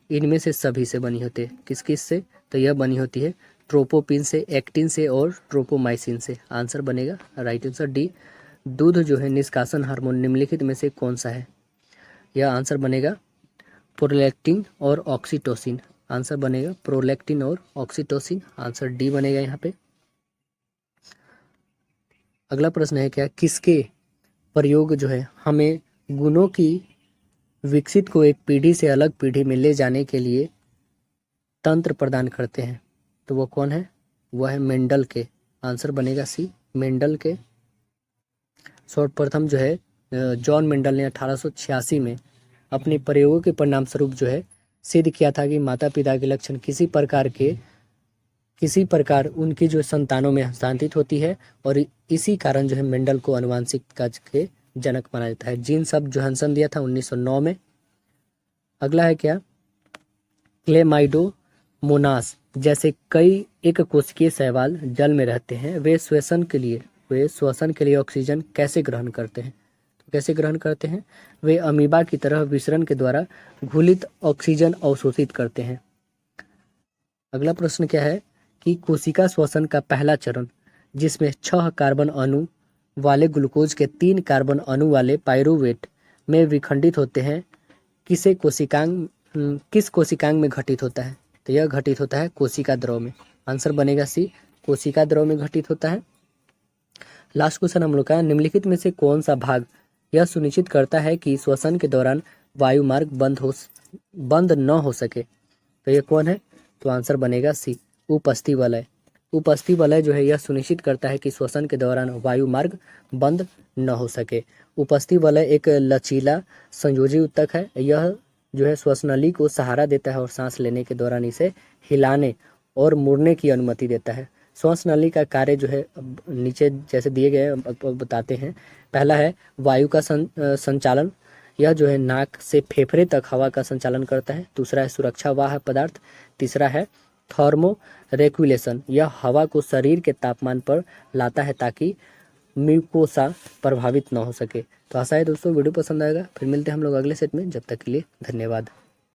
इनमें से सभी से बनी होती है। किस किस से, तो यह बनी होती है ट्रोपोपिन से, एक्टिन से और ट्रोपोमाइसिन से। आंसर बनेगा राइट आंसर डी। दूध जो है निष्कासन हार्मोन निम्नलिखित में से कौन सा है, यह आंसर बनेगा प्रोलैक्टिन और ऑक्सीटोसिन। आंसर बनेगा प्रोलैक्टिन और ऑक्सीटोसिन, आंसर डी बनेगा यहाँ पे। अगला प्रश्न है क्या, किसके प्रयोग जो है हमें गुणों की विकसित को एक पीढ़ी से अलग पीढ़ी में ले जाने के लिए तंत्र प्रदान करते हैं, तो वो कौन है, वह है मेंडल के। आंसर बनेगा सी, मेंडल के। सर्वप्रथम जो है जॉन मेंडल ने 1886 में अपने प्रयोगों के परिणाम स्वरूप जो है सिद्ध किया था कि माता पिता के लक्षण किसी प्रकार उनकी जो संतानों में हस्तांतरित होती है, और इसी कारण जो है मेंडल को आनुवंशिकता के जनक माना जाता है। जीन शब्द जोहानसन दिया था 1909 में। अगला है क्या, क्लेमाइडोमोनास जैसे कई एक कोशिकीय शैवाल जल में रहते हैं, वे श्वसन के लिए ऑक्सीजन कैसे ग्रहण करते हैं, तो कैसे ग्रहण करते हैं, वे अमीबा की तरह विसरण के द्वारा घुलित ऑक्सीजन अवशोषित करते हैं। अगला प्रश्न क्या है कि कोशिका श्वसन का पहला चरण जिसमें 6 कार्बन अणु वाले ग्लूकोज के 3 कार्बन अणु वाले पाइरूवेट में विखंडित होते हैं, किस कोशिकांग में घटित होता है, तो यह घटित होता है कोशिका द्रव में। आंसर बनेगा सी, कोशिका द्रव में घटित होता है। लास्ट क्वेश्चन हम लोग का, निम्नलिखित में से कौन सा भाग यह सुनिश्चित करता है कि श्वसन के दौरान वायु मार्ग बंद न हो सके, तो यह कौन है, तो आंसर बनेगा सी, उपस्थि वलय। उपस्थि वलय जो है यह सुनिश्चित करता है कि श्वसन के दौरान वायु मार्ग बंद न हो सके। उपस्थि वलय एक लचीला संयोजी ऊतक है, यह जो है श्वसनली को सहारा देता है और सांस लेने के दौरान इसे हिलाने और मुड़ने की अनुमति देता है। श्वसनली का कार्य जो है नीचे जैसे दिए गए बताते हैं। पहला है वायु का संचालन, यह जो है नाक से फेफड़े तक हवा का संचालन करता है। दूसरा है सुरक्षा वाह पदार्थ। तीसरा है थर्मो रेगुलेशन, यह हवा को शरीर के तापमान पर लाता है ताकि म्यूकोसा प्रभावित न हो सके। तो आशा है दोस्तों वीडियो पसंद आएगा। फिर मिलते हैं हम लोग अगले सेट में, जब तक के लिए धन्यवाद।